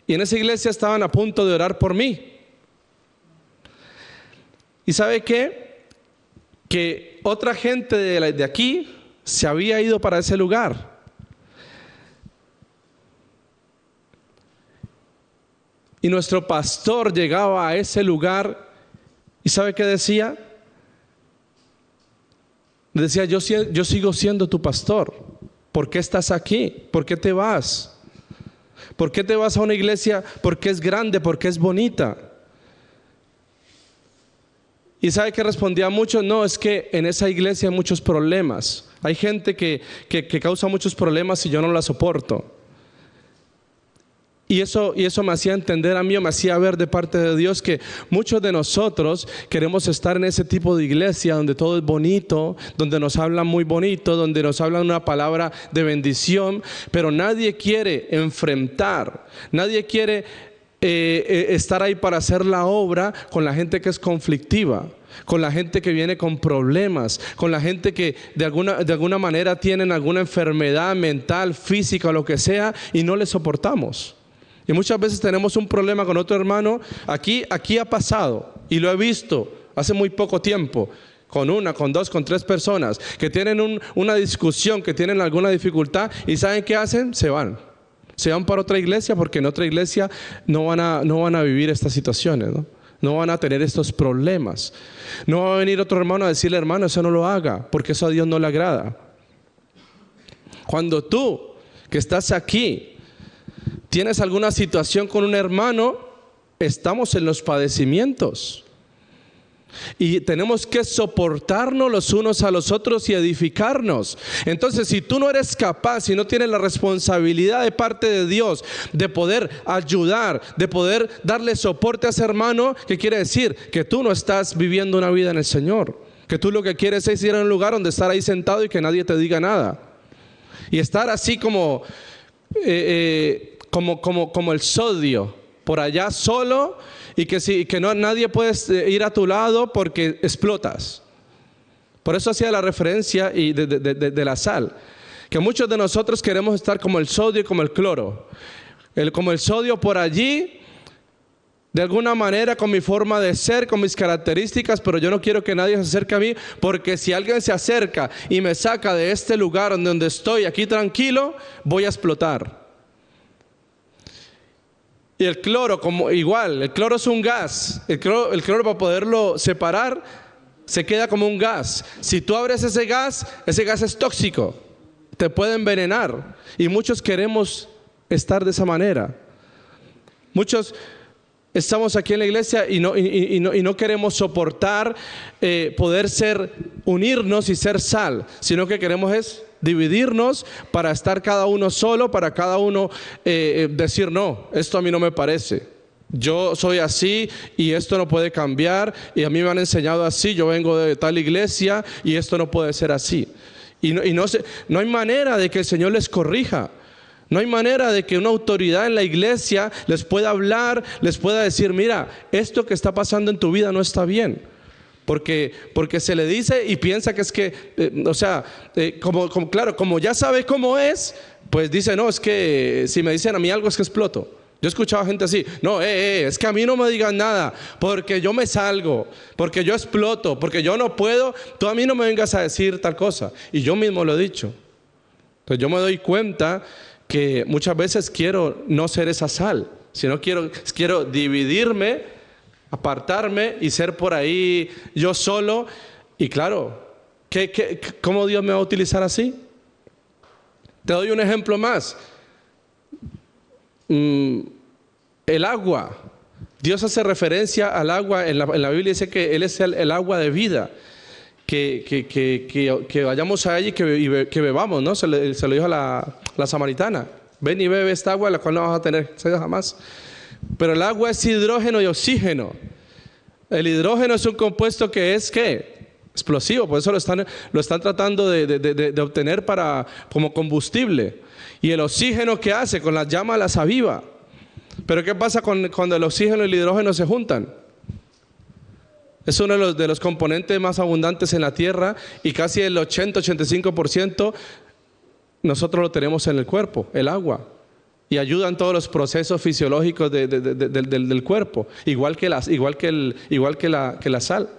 y en esa iglesia estaban a punto de orar por mí. ¿Y sabe qué? Que otra gente de aquí se había ido para ese lugar. Y nuestro pastor llegaba a ese lugar y ¿sabe qué decía? Decía, yo sigo siendo tu pastor. ¿Por qué estás aquí? ¿Por qué te vas? ¿Por qué te vas a una iglesia? Porque es grande, porque es bonita. ¿Y sabe qué respondía mucho? No, es que en esa iglesia hay muchos problemas. Hay gente que causa muchos problemas y yo no la soporto. Y eso me hacía entender a mí, me hacía ver de parte de Dios que muchos de nosotros queremos estar en ese tipo de iglesia donde todo es bonito, donde nos hablan muy bonito, donde nos hablan una palabra de bendición, pero nadie quiere enfrentar, nadie quiere estar ahí para hacer la obra con la gente que es conflictiva, con la gente que viene con problemas, con la gente que de alguna manera tienen alguna enfermedad mental, física o lo que sea y no le soportamos. Y muchas veces tenemos un problema con otro hermano. Aquí ha pasado y lo he visto hace muy poco tiempo, con una, con dos, con tres personas que tienen una discusión, que tienen alguna dificultad y ¿saben qué hacen? Se van para otra iglesia porque en otra iglesia no van a vivir estas situaciones, ¿no? No van a tener estos problemas. No va a venir otro hermano a decirle, hermano, eso no lo haga porque eso a Dios no le agrada. Cuando tú que estás aquí tienes alguna situación con un hermano, estamos en los padecimientos y tenemos que soportarnos los unos a los otros y edificarnos. Entonces, si tú no eres capaz, si no tienes la responsabilidad de parte de Dios de poder ayudar, de poder darle soporte a ese hermano, ¿qué quiere decir? Que tú no estás viviendo una vida en el Señor, que tú lo que quieres es ir a un lugar donde estar ahí sentado y que nadie te diga nada y estar así como el sodio por allá solo y que nadie puede ir a tu lado porque explotas. Por eso hacía la referencia de la sal, que muchos de nosotros queremos estar como el sodio y como el cloro, como el sodio por allí de alguna manera con mi forma de ser, con mis características, pero yo no quiero que nadie se acerque a mí, porque si alguien se acerca y me saca de este lugar donde estoy aquí tranquilo, voy a explotar. Y el cloro, como igual, el cloro es un gas. El cloro para poderlo separar, se queda como un gas. Si tú abres ese gas es tóxico, te puede envenenar. Y muchos queremos estar de esa manera. Muchos estamos aquí en la iglesia y no queremos soportar poder unirnos y ser sal, sino que queremos es dividirnos para estar cada uno solo, para cada uno decir no, esto a mí no me parece, yo soy así y esto no puede cambiar y a mí me han enseñado así, yo vengo de tal iglesia y esto no puede ser así. Y no hay manera de que el Señor les corrija. No hay manera de que una autoridad en la iglesia les pueda hablar, les pueda decir, mira, esto que está pasando en tu vida no está bien. Porque se le dice y piensa que es que, como ya sabe cómo es, pues dice, no, es que si me dicen a mí algo es que exploto. Yo he escuchado gente así, no, es que a mí no me digan nada, porque yo me salgo, porque yo exploto, porque yo no puedo, tú a mí no me vengas a decir tal cosa. Y yo mismo lo he dicho. Entonces yo me doy cuenta que muchas veces quiero no ser esa sal, sino quiero dividirme, apartarme y ser por ahí yo solo. Y claro, ¿cómo Dios me va a utilizar así? Te doy un ejemplo más. El agua. Dios hace referencia al agua, en la Biblia dice que Él es el agua de vida. Que vayamos a ella y que bebamos, ¿no? Se lo dijo a la samaritana. Ven y bebe esta agua, la cual no vas a tener sed jamás. Pero el agua es hidrógeno y oxígeno. El hidrógeno es un compuesto que es, ¿qué? Explosivo, por eso lo están tratando de obtener como combustible. Y el oxígeno, ¿qué hace? Con las llamas las aviva. Pero ¿qué pasa cuando el oxígeno y el hidrógeno se juntan? Es uno de los componentes más abundantes en la tierra y casi el 80-85% nosotros lo tenemos en el cuerpo, el agua. Y ayudan todos los procesos fisiológicos del cuerpo, igual que la sal.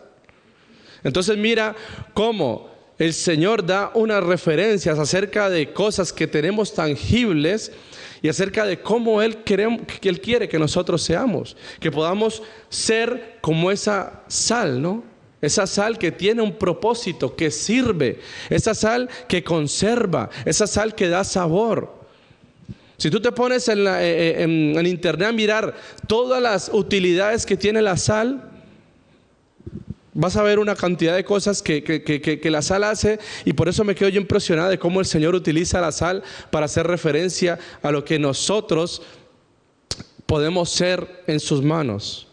Entonces mira cómo el Señor da unas referencias acerca de cosas que tenemos tangibles y acerca de cómo Él quiere que nosotros seamos, que podamos ser como esa sal, ¿no? Esa sal que tiene un propósito, que sirve, esa sal que conserva, esa sal que da sabor. Si tú te pones en internet a mirar todas las utilidades que tiene la sal, vas a ver una cantidad de cosas que la sal hace, y por eso me quedo yo impresionado de cómo el Señor utiliza la sal para hacer referencia a lo que nosotros podemos ser en sus manos.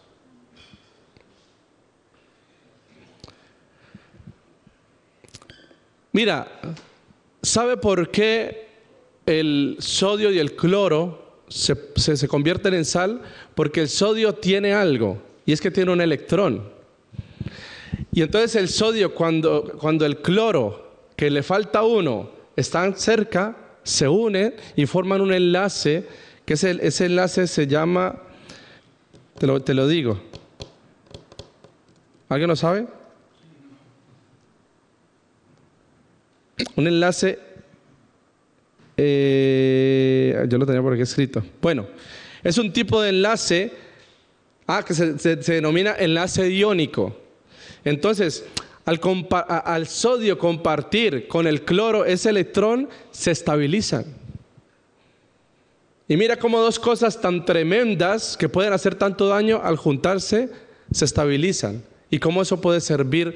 Mira, ¿sabe por qué el sodio y el cloro se convierten en sal? Porque el sodio tiene algo, y es que tiene un electrón. Y entonces el sodio, cuando el cloro, que le falta uno, están cerca, se unen y forman un enlace, que ese enlace se llama, te lo digo. ¿Alguien lo sabe? Un enlace, yo lo tenía por aquí escrito. Bueno, es un tipo de enlace que se denomina enlace iónico. Entonces, al sodio compartir con el cloro ese electrón, se estabilizan. Y mira cómo dos cosas tan tremendas que pueden hacer tanto daño, al juntarse, se estabilizan. Y cómo eso puede servir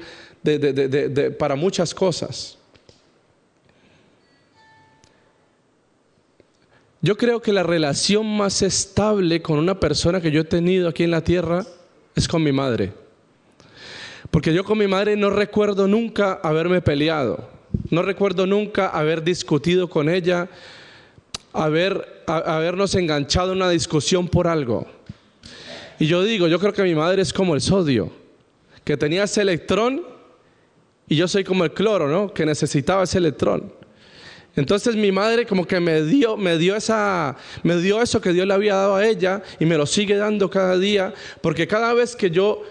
para muchas cosas. Yo creo que la relación más estable con una persona que yo he tenido aquí en la tierra es con mi madre. Porque yo con mi madre no recuerdo nunca haberme peleado, no recuerdo nunca haber discutido con ella, habernos enganchado en una discusión por algo. Y yo creo que mi madre es como el sodio, que tenía ese electrón, y yo soy como el cloro, ¿no? Que necesitaba ese electrón. Entonces mi madre como que me dio eso que Dios le había dado a ella, y me lo sigue dando cada día, porque cada vez que yo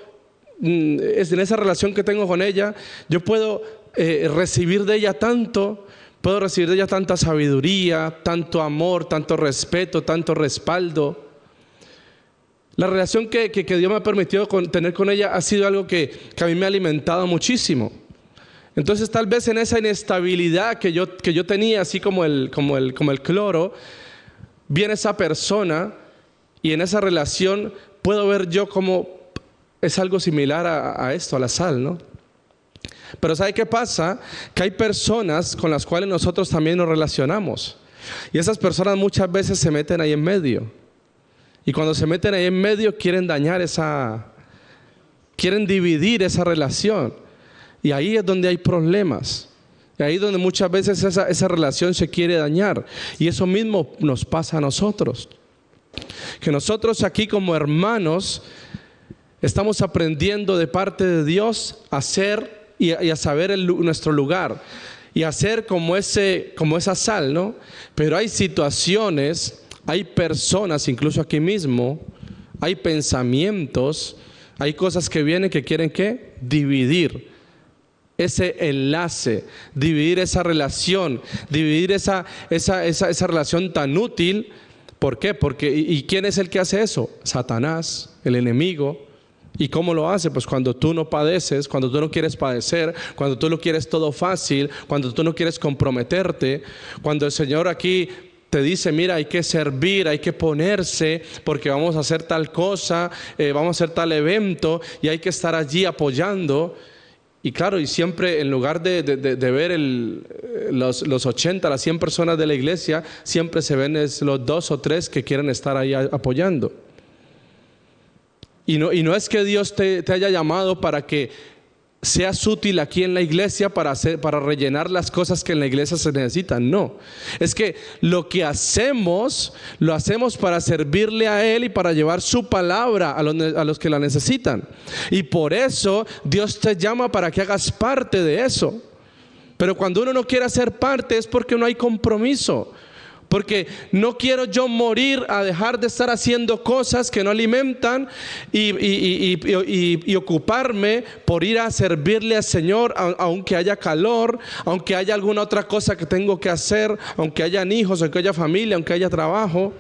en esa relación que tengo con ella, yo puedo recibir de ella tanto, puedo recibir de ella tanta sabiduría, tanto amor, tanto respeto, tanto respaldo. La relación que Dios me ha permitido tener con ella ha sido algo que a mí me ha alimentado muchísimo. Entonces tal vez en esa inestabilidad que yo tenía, así como el cloro, viene esa persona, y en esa relación puedo ver yo como es algo similar a esto, a la sal, ¿no? Pero ¿sabe qué pasa? Que hay personas con las cuales nosotros también nos relacionamos. Y esas personas muchas veces se meten ahí en medio. Y cuando se meten ahí en medio quieren quieren dividir esa relación. Y ahí es donde hay problemas. Y ahí es donde muchas veces esa relación se quiere dañar. Y eso mismo nos pasa a nosotros. Que nosotros aquí como hermanos estamos aprendiendo de parte de Dios a ser y a saber nuestro lugar y a ser como esa sal, ¿no? Pero hay situaciones, hay personas, incluso aquí mismo, hay pensamientos, hay cosas que vienen que quieren ¿qué? Dividir ese enlace, dividir esa relación, dividir esa relación tan útil. ¿Por qué? Porque, ¿y quién es el que hace eso? Satanás, el enemigo. ¿Y cómo lo hace? Pues cuando tú no padeces, cuando tú no quieres padecer, cuando tú lo quieres todo fácil, cuando tú no quieres comprometerte, cuando el Señor aquí te dice, mira, hay que servir, hay que ponerse, porque vamos a hacer tal cosa, vamos a hacer tal evento, y hay que estar allí apoyando. Y claro, y siempre en lugar de ver los 80, las 100 personas de la iglesia, siempre se ven los 2 o 3 que quieren estar ahí apoyando. Y no es que Dios te haya llamado para que seas útil aquí en la iglesia para rellenar las cosas que en la iglesia se necesitan. No, es que lo que hacemos, lo hacemos para servirle a Él y para llevar su palabra a los que la necesitan. Y por eso Dios te llama para que hagas parte de eso. Pero cuando uno no quiere hacer parte es porque no hay compromiso. Porque no quiero yo morir a dejar de estar haciendo cosas que no alimentan y ocuparme por ir a servirle al Señor, aunque haya calor, aunque haya alguna otra cosa que tengo que hacer, aunque hayan hijos, aunque haya familia, aunque haya trabajo.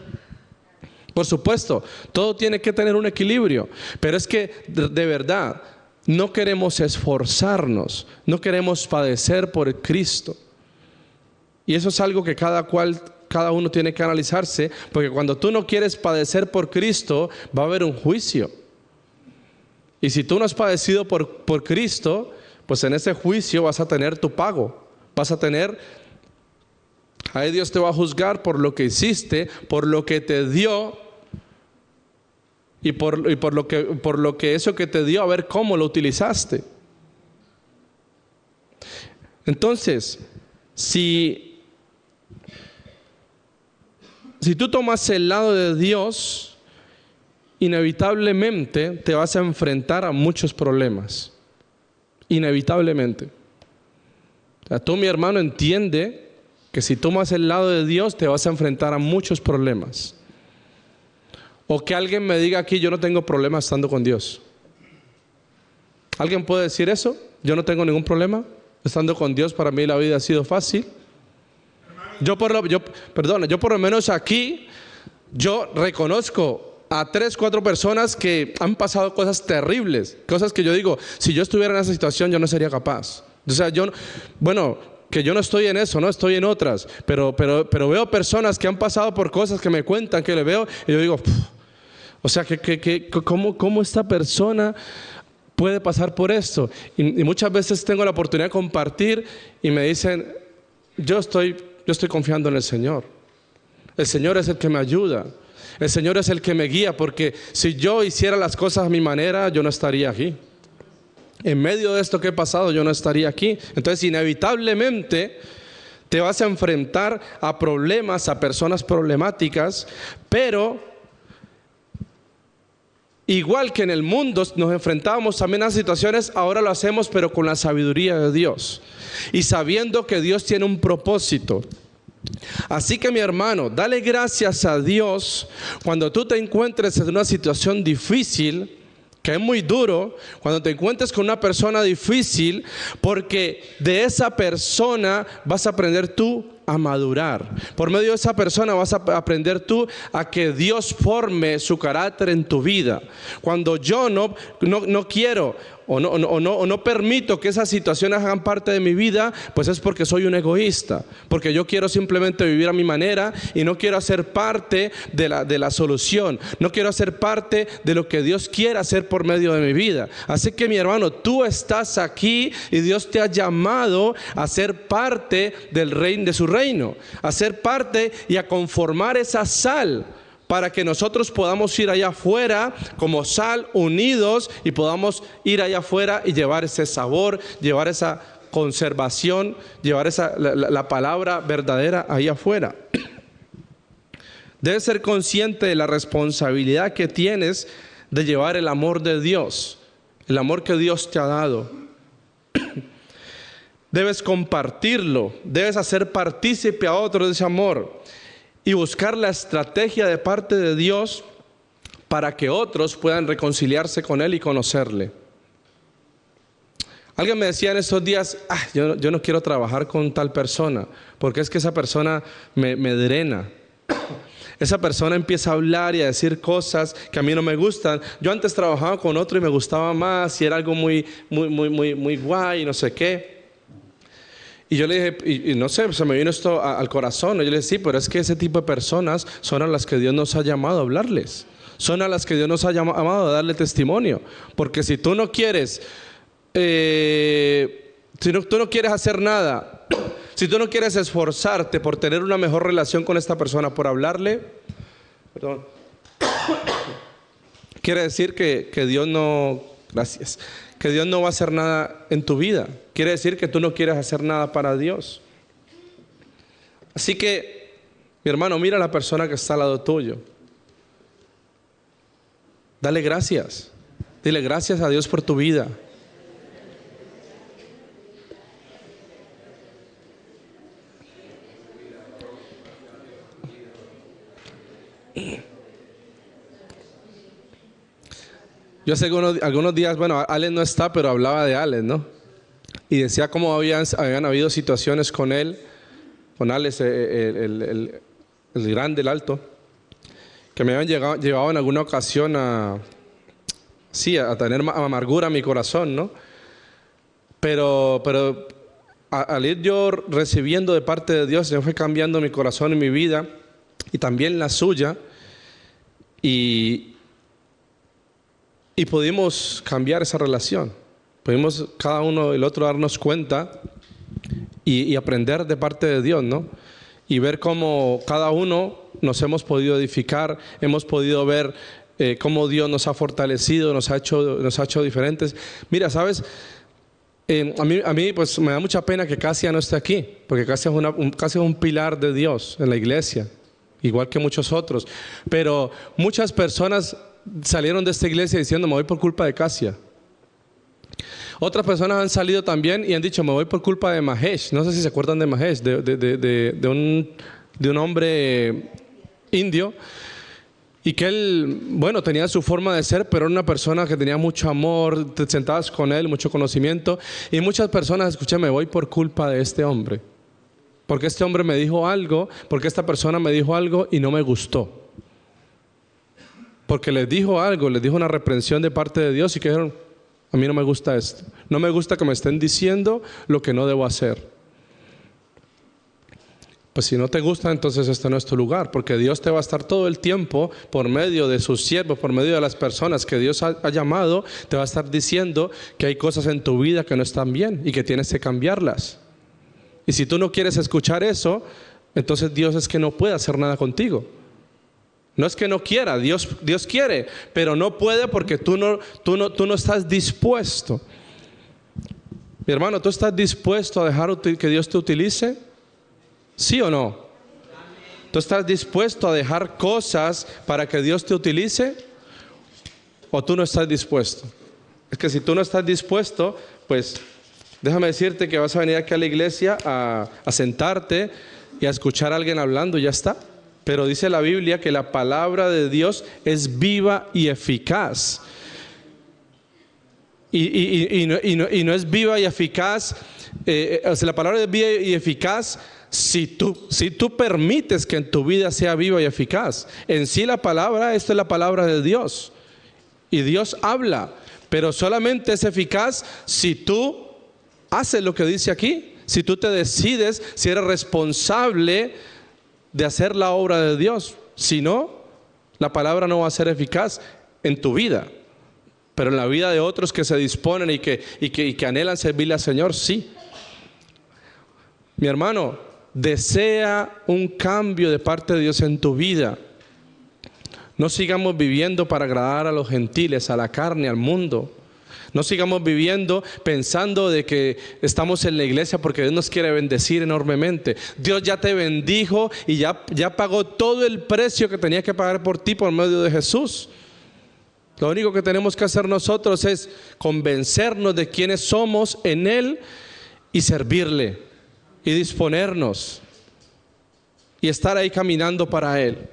Por supuesto, todo tiene que tener un equilibrio, pero es que de verdad no queremos esforzarnos, no queremos padecer por Cristo. Y eso es algo que cada uno tiene que analizarse, porque cuando tú no quieres padecer por Cristo, va a haber un juicio. Y si tú no has padecido por Cristo, pues en ese juicio vas a tener tu pago. Ahí Dios te va a juzgar por lo que hiciste, por lo que te dio, y por lo que eso que te dio, a ver cómo lo utilizaste. Entonces, si tú tomas el lado de Dios, inevitablemente te vas a enfrentar a muchos problemas. Inevitablemente. O sea, tú, mi hermano, entiende que si tomas el lado de Dios te vas a enfrentar a muchos problemas. O que alguien me diga aquí, yo no tengo problema estando con Dios. ¿Alguien puede decir eso? Yo no tengo ningún problema estando con Dios, para mí la vida ha sido fácil. Yo por lo menos aquí, yo reconozco a 3, 4 personas que han pasado cosas terribles, cosas que yo digo, si yo estuviera en esa situación yo no sería capaz. O sea, que yo no estoy en eso, no estoy en otras, pero veo personas que han pasado por cosas que me cuentan, que le veo, y yo digo, o sea, ¿cómo esta persona puede pasar por esto? Y muchas veces tengo la oportunidad de compartir y me dicen, yo estoy confiando en el Señor. El Señor es el que me ayuda. El Señor es el que me guía, porque si yo hiciera las cosas a mi manera, yo no estaría aquí. En medio de esto que he pasado, yo no estaría aquí. Entonces, inevitablemente, te vas a enfrentar a problemas, a personas problemáticas, pero igual que en el mundo nos enfrentábamos también a situaciones, ahora lo hacemos, pero con la sabiduría de Dios. Y sabiendo que Dios tiene un propósito. Así que, mi hermano, dale gracias a Dios cuando tú te encuentres en una situación difícil, que es muy duro, cuando te encuentres con una persona difícil, porque de esa persona vas a aprender tú a madurar. Por medio de esa persona vas a aprender tú a que Dios forme su carácter en tu vida. Cuando yo no quiero o no permito que esas situaciones hagan parte de mi vida, pues es porque soy un egoísta, porque yo quiero simplemente vivir a mi manera y no quiero hacer parte de la solución, no quiero hacer parte de lo que Dios quiere hacer por medio de mi vida. Así que, mi hermano, tú estás aquí y Dios te ha llamado a ser parte del reino, de su reino, a ser parte y a conformar esa sal, para que nosotros podamos ir allá afuera como sal, unidos, y podamos ir allá afuera y llevar ese sabor, llevar esa conservación, llevar la palabra verdadera allá afuera. Debes ser consciente de la responsabilidad que tienes de llevar el amor de Dios, el amor que Dios te ha dado. Debes compartirlo, debes hacer partícipe a otros de ese amor. Y buscar la estrategia de parte de Dios para que otros puedan reconciliarse con Él y conocerle. Alguien me decía en estos días, yo no quiero trabajar con tal persona, porque es que esa persona me drena. Esa persona empieza a hablar y a decir cosas que a mí no me gustan. Yo antes trabajaba con otro y me gustaba más y era algo muy guay y no sé qué. Y yo le dije, y no sé, se me vino esto al corazón. Yo le dije, sí, pero es que ese tipo de personas son a las que Dios nos ha llamado a hablarles. Son a las que Dios nos ha llamado a darle testimonio. Porque si tú no quieres, tú no quieres hacer nada, si tú no quieres esforzarte por tener una mejor relación con esta persona, por hablarle, perdón, quiere decir que Dios no, gracias, que Dios no va a hacer nada en tu vida. Quiere decir que tú no quieres hacer nada para Dios. Así que, mi hermano, mira a la persona que está al lado tuyo. Dale gracias. Dile gracias a Dios por tu vida. Yo hace algunos días, bueno, Alex no está, pero hablaba de Alex, ¿no? Y decía cómo habían habido situaciones con él, con Alex, el grande, el alto, que me habían llevado en alguna ocasión a tener amargura en mi corazón, ¿no? Pero al ir yo recibiendo de parte de Dios, Dios fue cambiando mi corazón y mi vida, y también la suya, y pudimos cambiar esa relación. Pudimos cada uno el otro darnos cuenta y aprender de parte de Dios, ¿no? Y ver cómo cada uno nos hemos podido edificar, hemos podido ver cómo Dios nos ha fortalecido, nos ha hecho diferentes. Mira, ¿sabes? A mí pues me da mucha pena que Casia no esté aquí, porque Casia es un pilar de Dios en la iglesia, igual que muchos otros. Pero muchas personas salieron de esta iglesia diciendo, me voy por culpa de Casia. Otras personas han salido también y han dicho, me voy por culpa de Mahesh. No sé si se acuerdan de Mahesh, de un hombre indio, y que él, bueno, tenía su forma de ser, pero era una persona que tenía mucho amor, te sentabas con él, mucho conocimiento, y muchas personas escuché, me voy por culpa de este hombre, porque este hombre me dijo algo, porque esta persona me dijo algo y no me gustó. Porque les dijo algo, les dijo una reprensión de parte de Dios y que dijeron, a mí no me gusta esto. No me gusta que me estén diciendo lo que no debo hacer. Pues si no te gusta, entonces este no es tu lugar, porque Dios te va a estar todo el tiempo por medio de sus siervos, por medio de las personas que Dios ha llamado, te va a estar diciendo que hay cosas en tu vida que no están bien y que tienes que cambiarlas. Y si tú no quieres escuchar eso, entonces Dios es que no puede hacer nada contigo. No es que no quiera, Dios quiere, pero no puede porque tú no estás dispuesto. Mi hermano, ¿tú estás dispuesto a dejar que Dios te utilice? ¿Sí o no? ¿Tú estás dispuesto a dejar cosas para que Dios te utilice? ¿O tú no estás dispuesto? Es que si tú no estás dispuesto, pues déjame decirte que vas a venir aquí a la iglesia a sentarte y a escuchar a alguien hablando y ya está. Pero dice la Biblia que la palabra de Dios es viva y eficaz. Y no es viva y eficaz, o sea, la palabra es viva y eficaz si tú permites que en tu vida sea viva y eficaz. En sí la palabra, esto es la palabra de Dios. Y Dios habla, pero solamente es eficaz si tú haces lo que dice aquí. Si tú te decides, si eres responsable de hacer la obra de Dios. Si no, la palabra no va a ser eficaz en tu vida, pero en la vida de otros que se disponen y que anhelan servirle al Señor, sí. Mi hermano, desea un cambio de parte de Dios en tu vida. No sigamos viviendo para agradar a los gentiles, a la carne, al mundo. No sigamos viviendo pensando de que estamos en la iglesia porque Dios nos quiere bendecir enormemente. Dios ya te bendijo y ya pagó todo el precio que tenía que pagar por ti por medio de Jesús. Lo único que tenemos que hacer nosotros es convencernos de quiénes somos en Él y servirle y disponernos y estar ahí caminando para Él.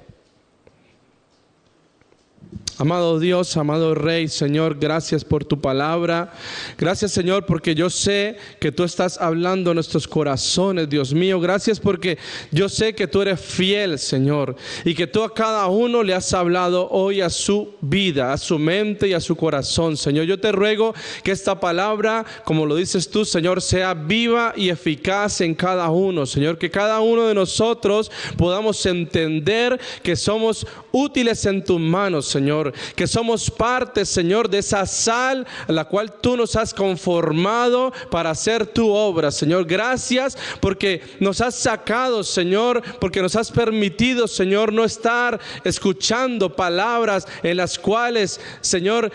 Amado Dios, amado Rey, Señor, gracias por tu palabra. Gracias, Señor, porque yo sé que tú estás hablando a nuestros corazones, Dios mío. Gracias porque yo sé que tú eres fiel, Señor, y que tú a cada uno le has hablado hoy a su vida, a su mente y a su corazón, Señor. Yo te ruego que esta palabra, como lo dices tú, Señor, sea viva y eficaz en cada uno, Señor. Que cada uno de nosotros podamos entender que somos útiles en tus manos, Señor. Que somos parte, Señor, de esa sal a la cual tú nos has conformado para hacer tu obra, Señor. Gracias porque nos has sacado, Señor, porque nos has permitido, Señor, no estar escuchando palabras en las cuales, Señor,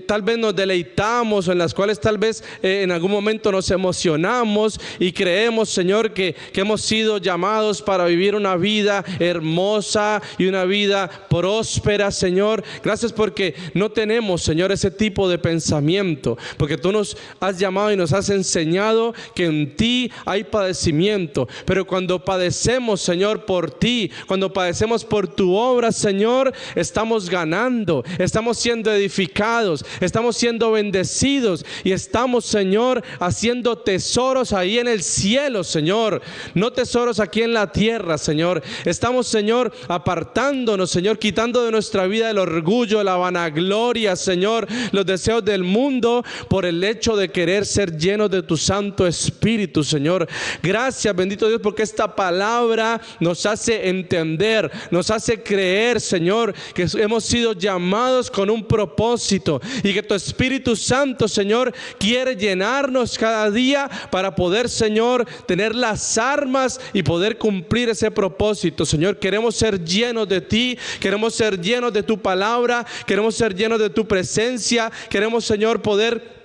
tal vez nos deleitamos, o en las cuales tal vez en algún momento nos emocionamos y creemos, Señor, que hemos sido llamados para vivir una vida hermosa y una vida próspera, Señor. Gracias porque no tenemos, Señor, ese tipo de pensamiento, porque tú nos has llamado y nos has enseñado que en ti hay padecimiento, pero cuando padecemos, Señor, por ti, cuando padecemos por tu obra, Señor, estamos ganando, estamos siendo edificados, estamos siendo bendecidos y estamos, Señor, haciendo tesoros ahí en el cielo, Señor, no tesoros aquí en la tierra, Señor. Estamos, Señor, apartándonos, Señor, quitando de nuestra vida el orgullo, la vanagloria, Señor, los deseos del mundo, por el hecho de querer ser llenos de tu Santo Espíritu, Señor. Gracias, bendito Dios, porque esta palabra nos hace entender, nos hace creer, Señor, que hemos sido llamados con un propósito y que tu Espíritu Santo, Señor, quiere llenarnos cada día para poder, Señor, tener las armas y poder cumplir ese propósito, Señor. Queremos ser llenos de ti, queremos ser llenos de tu palabra, queremos ser llenos de tu presencia, queremos, Señor, poder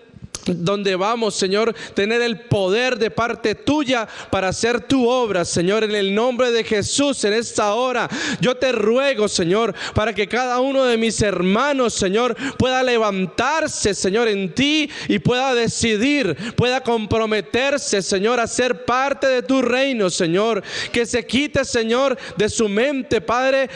donde vamos, Señor, tener el poder de parte tuya para hacer tu obra, Señor, en el nombre de Jesús. En esta hora yo te ruego, Señor, para que cada uno de mis hermanos, Señor, pueda levantarse, Señor, en ti y pueda decidir, pueda comprometerse, Señor, a ser parte de tu reino, Señor. Que se quite, Señor, de su mente, Padre,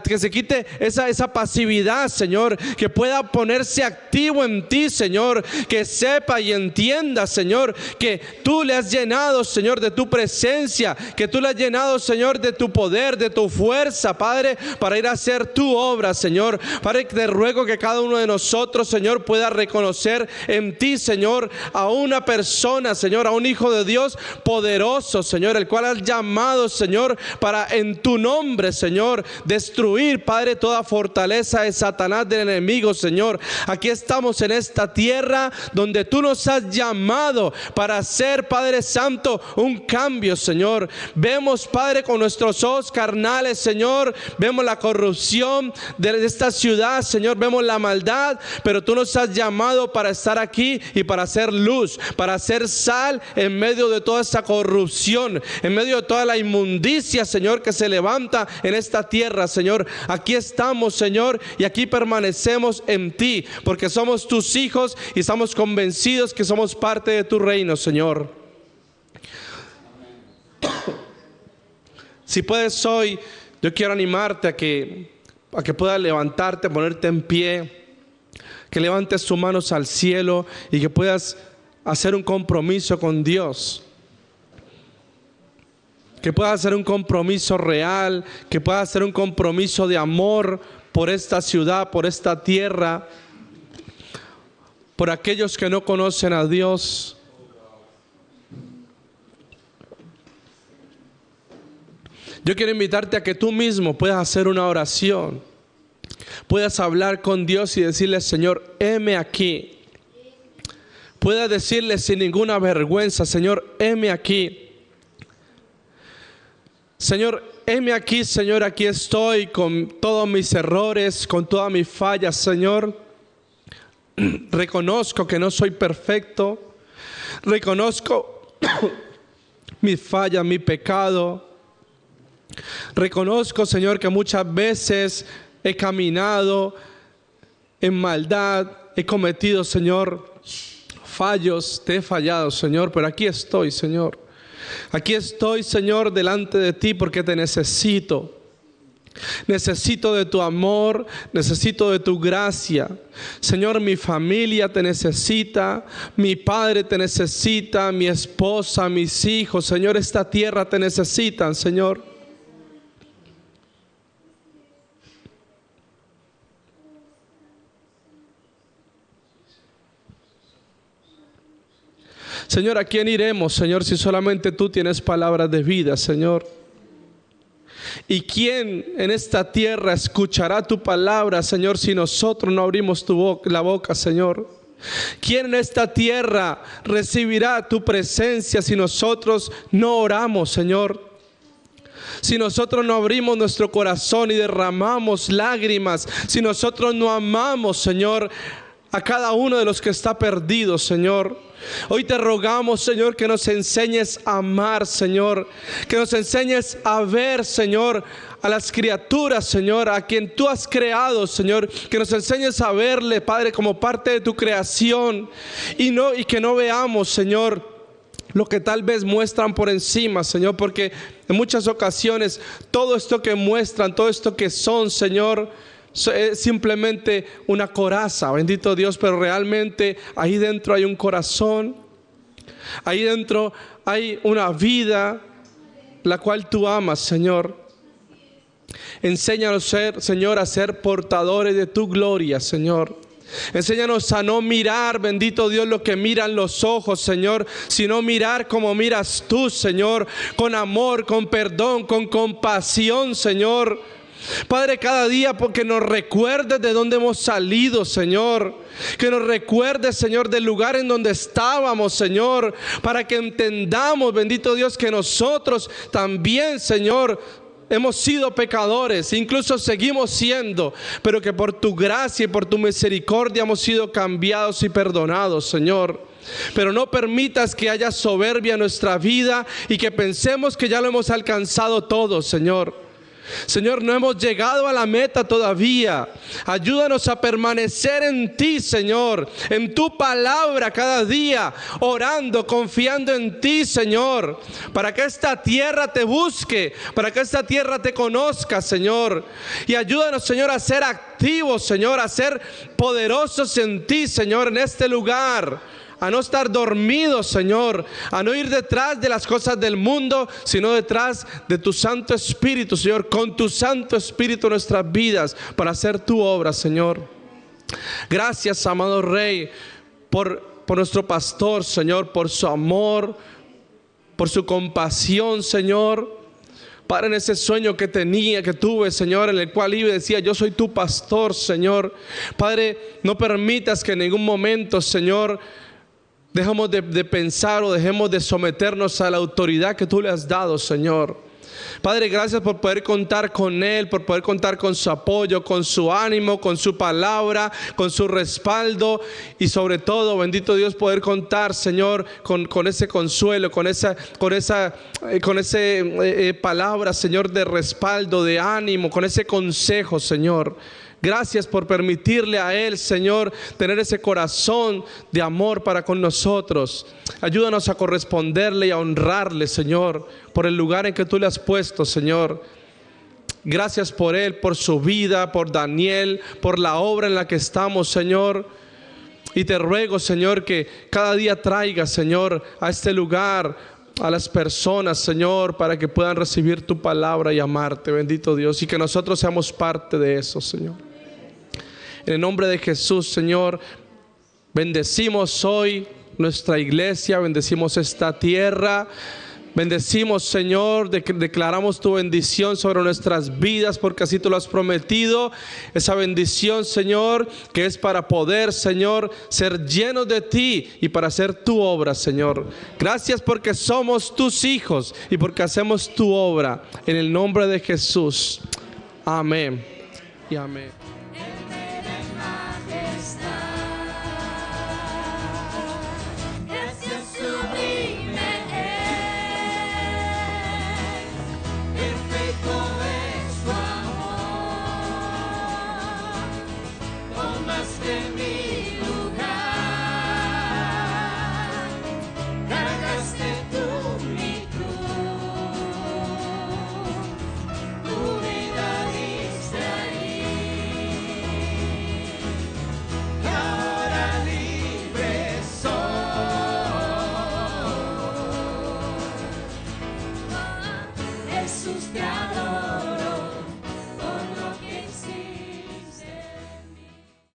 que se quite esa pasividad, Señor, que pueda ponerse activo en ti, Señor, que sepa y entienda, Señor, que tú le has llenado, Señor, de tu presencia, que tú le has llenado, Señor, de tu poder, de tu fuerza, Padre, para ir a hacer tu obra, Señor. Padre, te ruego que cada uno de nosotros, Señor, pueda reconocer en ti, Señor, a una persona, Señor, a un hijo de Dios poderoso, Señor, el cual has llamado, Señor, para en tu nombre, Señor, destruir, Padre, toda fortaleza de Satanás, del enemigo, Señor. Aquí estamos en esta tierra donde tú nos has llamado para hacer, Padre Santo, un cambio, Señor. Vemos, Padre, con nuestros ojos carnales, Señor, vemos la corrupción de esta ciudad, Señor, vemos la maldad, pero tú nos has llamado para estar aquí y para hacer luz, para hacer sal en medio de toda esta corrupción, en medio de toda la inmundicia, Señor, que se levanta en esta tierra, Señor. Aquí estamos, Señor, y aquí permanecemos en ti, porque somos tus hijos y estamos convencidos que somos parte de tu reino, Señor. Si puedes hoy, yo quiero animarte a que puedas levantarte, ponerte en pie, que levantes tus manos al cielo y que puedas hacer un compromiso con Dios. Que puedas hacer un compromiso real, que puedas hacer un compromiso de amor por esta ciudad, por esta tierra, por aquellos que no conocen a Dios. Yo quiero invitarte a que tú mismo puedas hacer una oración, puedas hablar con Dios y decirle: Señor, heme aquí. Puedas decirle sin ninguna vergüenza: Señor, heme aquí. Señor, heme aquí, Señor, aquí estoy con todos mis errores, con todas mis fallas, Señor. Reconozco que no soy perfecto, reconozco mis fallas, mi pecado. Reconozco, Señor, que muchas veces he caminado en maldad, he cometido, Señor, fallos, te he fallado, Señor, pero aquí estoy, Señor. Aquí estoy, Señor, delante de ti porque te necesito. Necesito de tu amor, necesito de tu gracia. Señor, mi familia te necesita, mi padre te necesita, mi esposa, mis hijos. Señor, esta tierra te necesitan, Señor. Señor, ¿a quién iremos, Señor, si solamente tú tienes palabras de vida, Señor? ¿Y quién en esta tierra escuchará tu palabra, Señor, si nosotros no abrimos la boca, Señor? ¿Quién en esta tierra recibirá tu presencia si nosotros no oramos, Señor? Si nosotros no abrimos nuestro corazón y derramamos lágrimas, si nosotros no amamos, Señor, a cada uno de los que está perdido, Señor. Hoy te rogamos, Señor, que nos enseñes a amar, Señor. Que nos enseñes a ver, Señor, a las criaturas, Señor, a quien tú has creado, Señor. Que nos enseñes a verle, Padre, como parte de tu creación. Y que no veamos, Señor, lo que tal vez muestran por encima, Señor. Porque en muchas ocasiones todo esto que muestran, todo esto que son, Señor, es simplemente una coraza, bendito Dios, pero realmente ahí dentro hay un corazón, ahí dentro hay una vida, la cual tú amas, Señor. Enséñanos, Señor, a ser portadores de tu gloria, Señor. Enséñanos a no mirar, bendito Dios, lo que miran los ojos, Señor, sino mirar como miras tú, Señor, con amor, con perdón, con compasión, Señor. Padre, cada día porque nos recuerdes de dónde hemos salido, Señor. Que nos recuerdes, Señor, del lugar en donde estábamos, Señor. Para que entendamos, bendito Dios, que nosotros también, Señor, hemos sido pecadores, incluso seguimos siendo, pero que por tu gracia y por tu misericordia hemos sido cambiados y perdonados, Señor. Pero no permitas que haya soberbia en nuestra vida y que pensemos que ya lo hemos alcanzado todo, Señor. Señor, no hemos llegado a la meta todavía. Ayúdanos a permanecer en ti, Señor, en tu palabra cada día, orando, confiando en ti, Señor, para que esta tierra te busque, para que esta tierra te conozca, Señor. Y ayúdanos, Señor, a ser activos, Señor, a ser poderosos en ti, Señor, en este lugar. A no estar dormidos, Señor, a no ir detrás de las cosas del mundo, sino detrás de tu Santo Espíritu, Señor, con tu Santo Espíritu en nuestras vidas, para hacer tu obra, Señor. Gracias, amado Rey, por nuestro pastor, Señor, por su amor, por su compasión, Señor. Padre, en ese sueño que tuve, Señor, en el cual iba y decía, yo soy tu pastor, Señor. Padre, no permitas que en ningún momento, Señor, dejemos de pensar o dejemos de someternos a la autoridad que tú le has dado, Señor. Padre, gracias por poder contar con Él, por poder contar con su apoyo, con su ánimo, con su palabra, con su respaldo y sobre todo, bendito Dios, poder contar, Señor, con ese consuelo, con esa palabra, Señor, de respaldo, de ánimo, con ese consejo, Señor. Gracias por permitirle a Él, Señor, tener ese corazón de amor para con nosotros. Ayúdanos a corresponderle y a honrarle, Señor, por el lugar en que tú le has puesto, Señor. Gracias por Él, por su vida, por Daniel, por la obra en la que estamos, Señor. Y te ruego, Señor, que cada día traiga, Señor, a este lugar a las personas, Señor, para que puedan recibir tu palabra y amarte, bendito Dios, y que nosotros seamos parte de eso, Señor. En el nombre de Jesús, Señor, bendecimos hoy nuestra iglesia, bendecimos esta tierra, bendecimos, Señor, declaramos tu bendición sobre nuestras vidas, porque así tú lo has prometido. Esa bendición, Señor, que es para poder, Señor, ser llenos de ti y para hacer tu obra, Señor. Gracias porque somos tus hijos y porque hacemos tu obra. En el nombre de Jesús. Amén y amén. Tomaste mi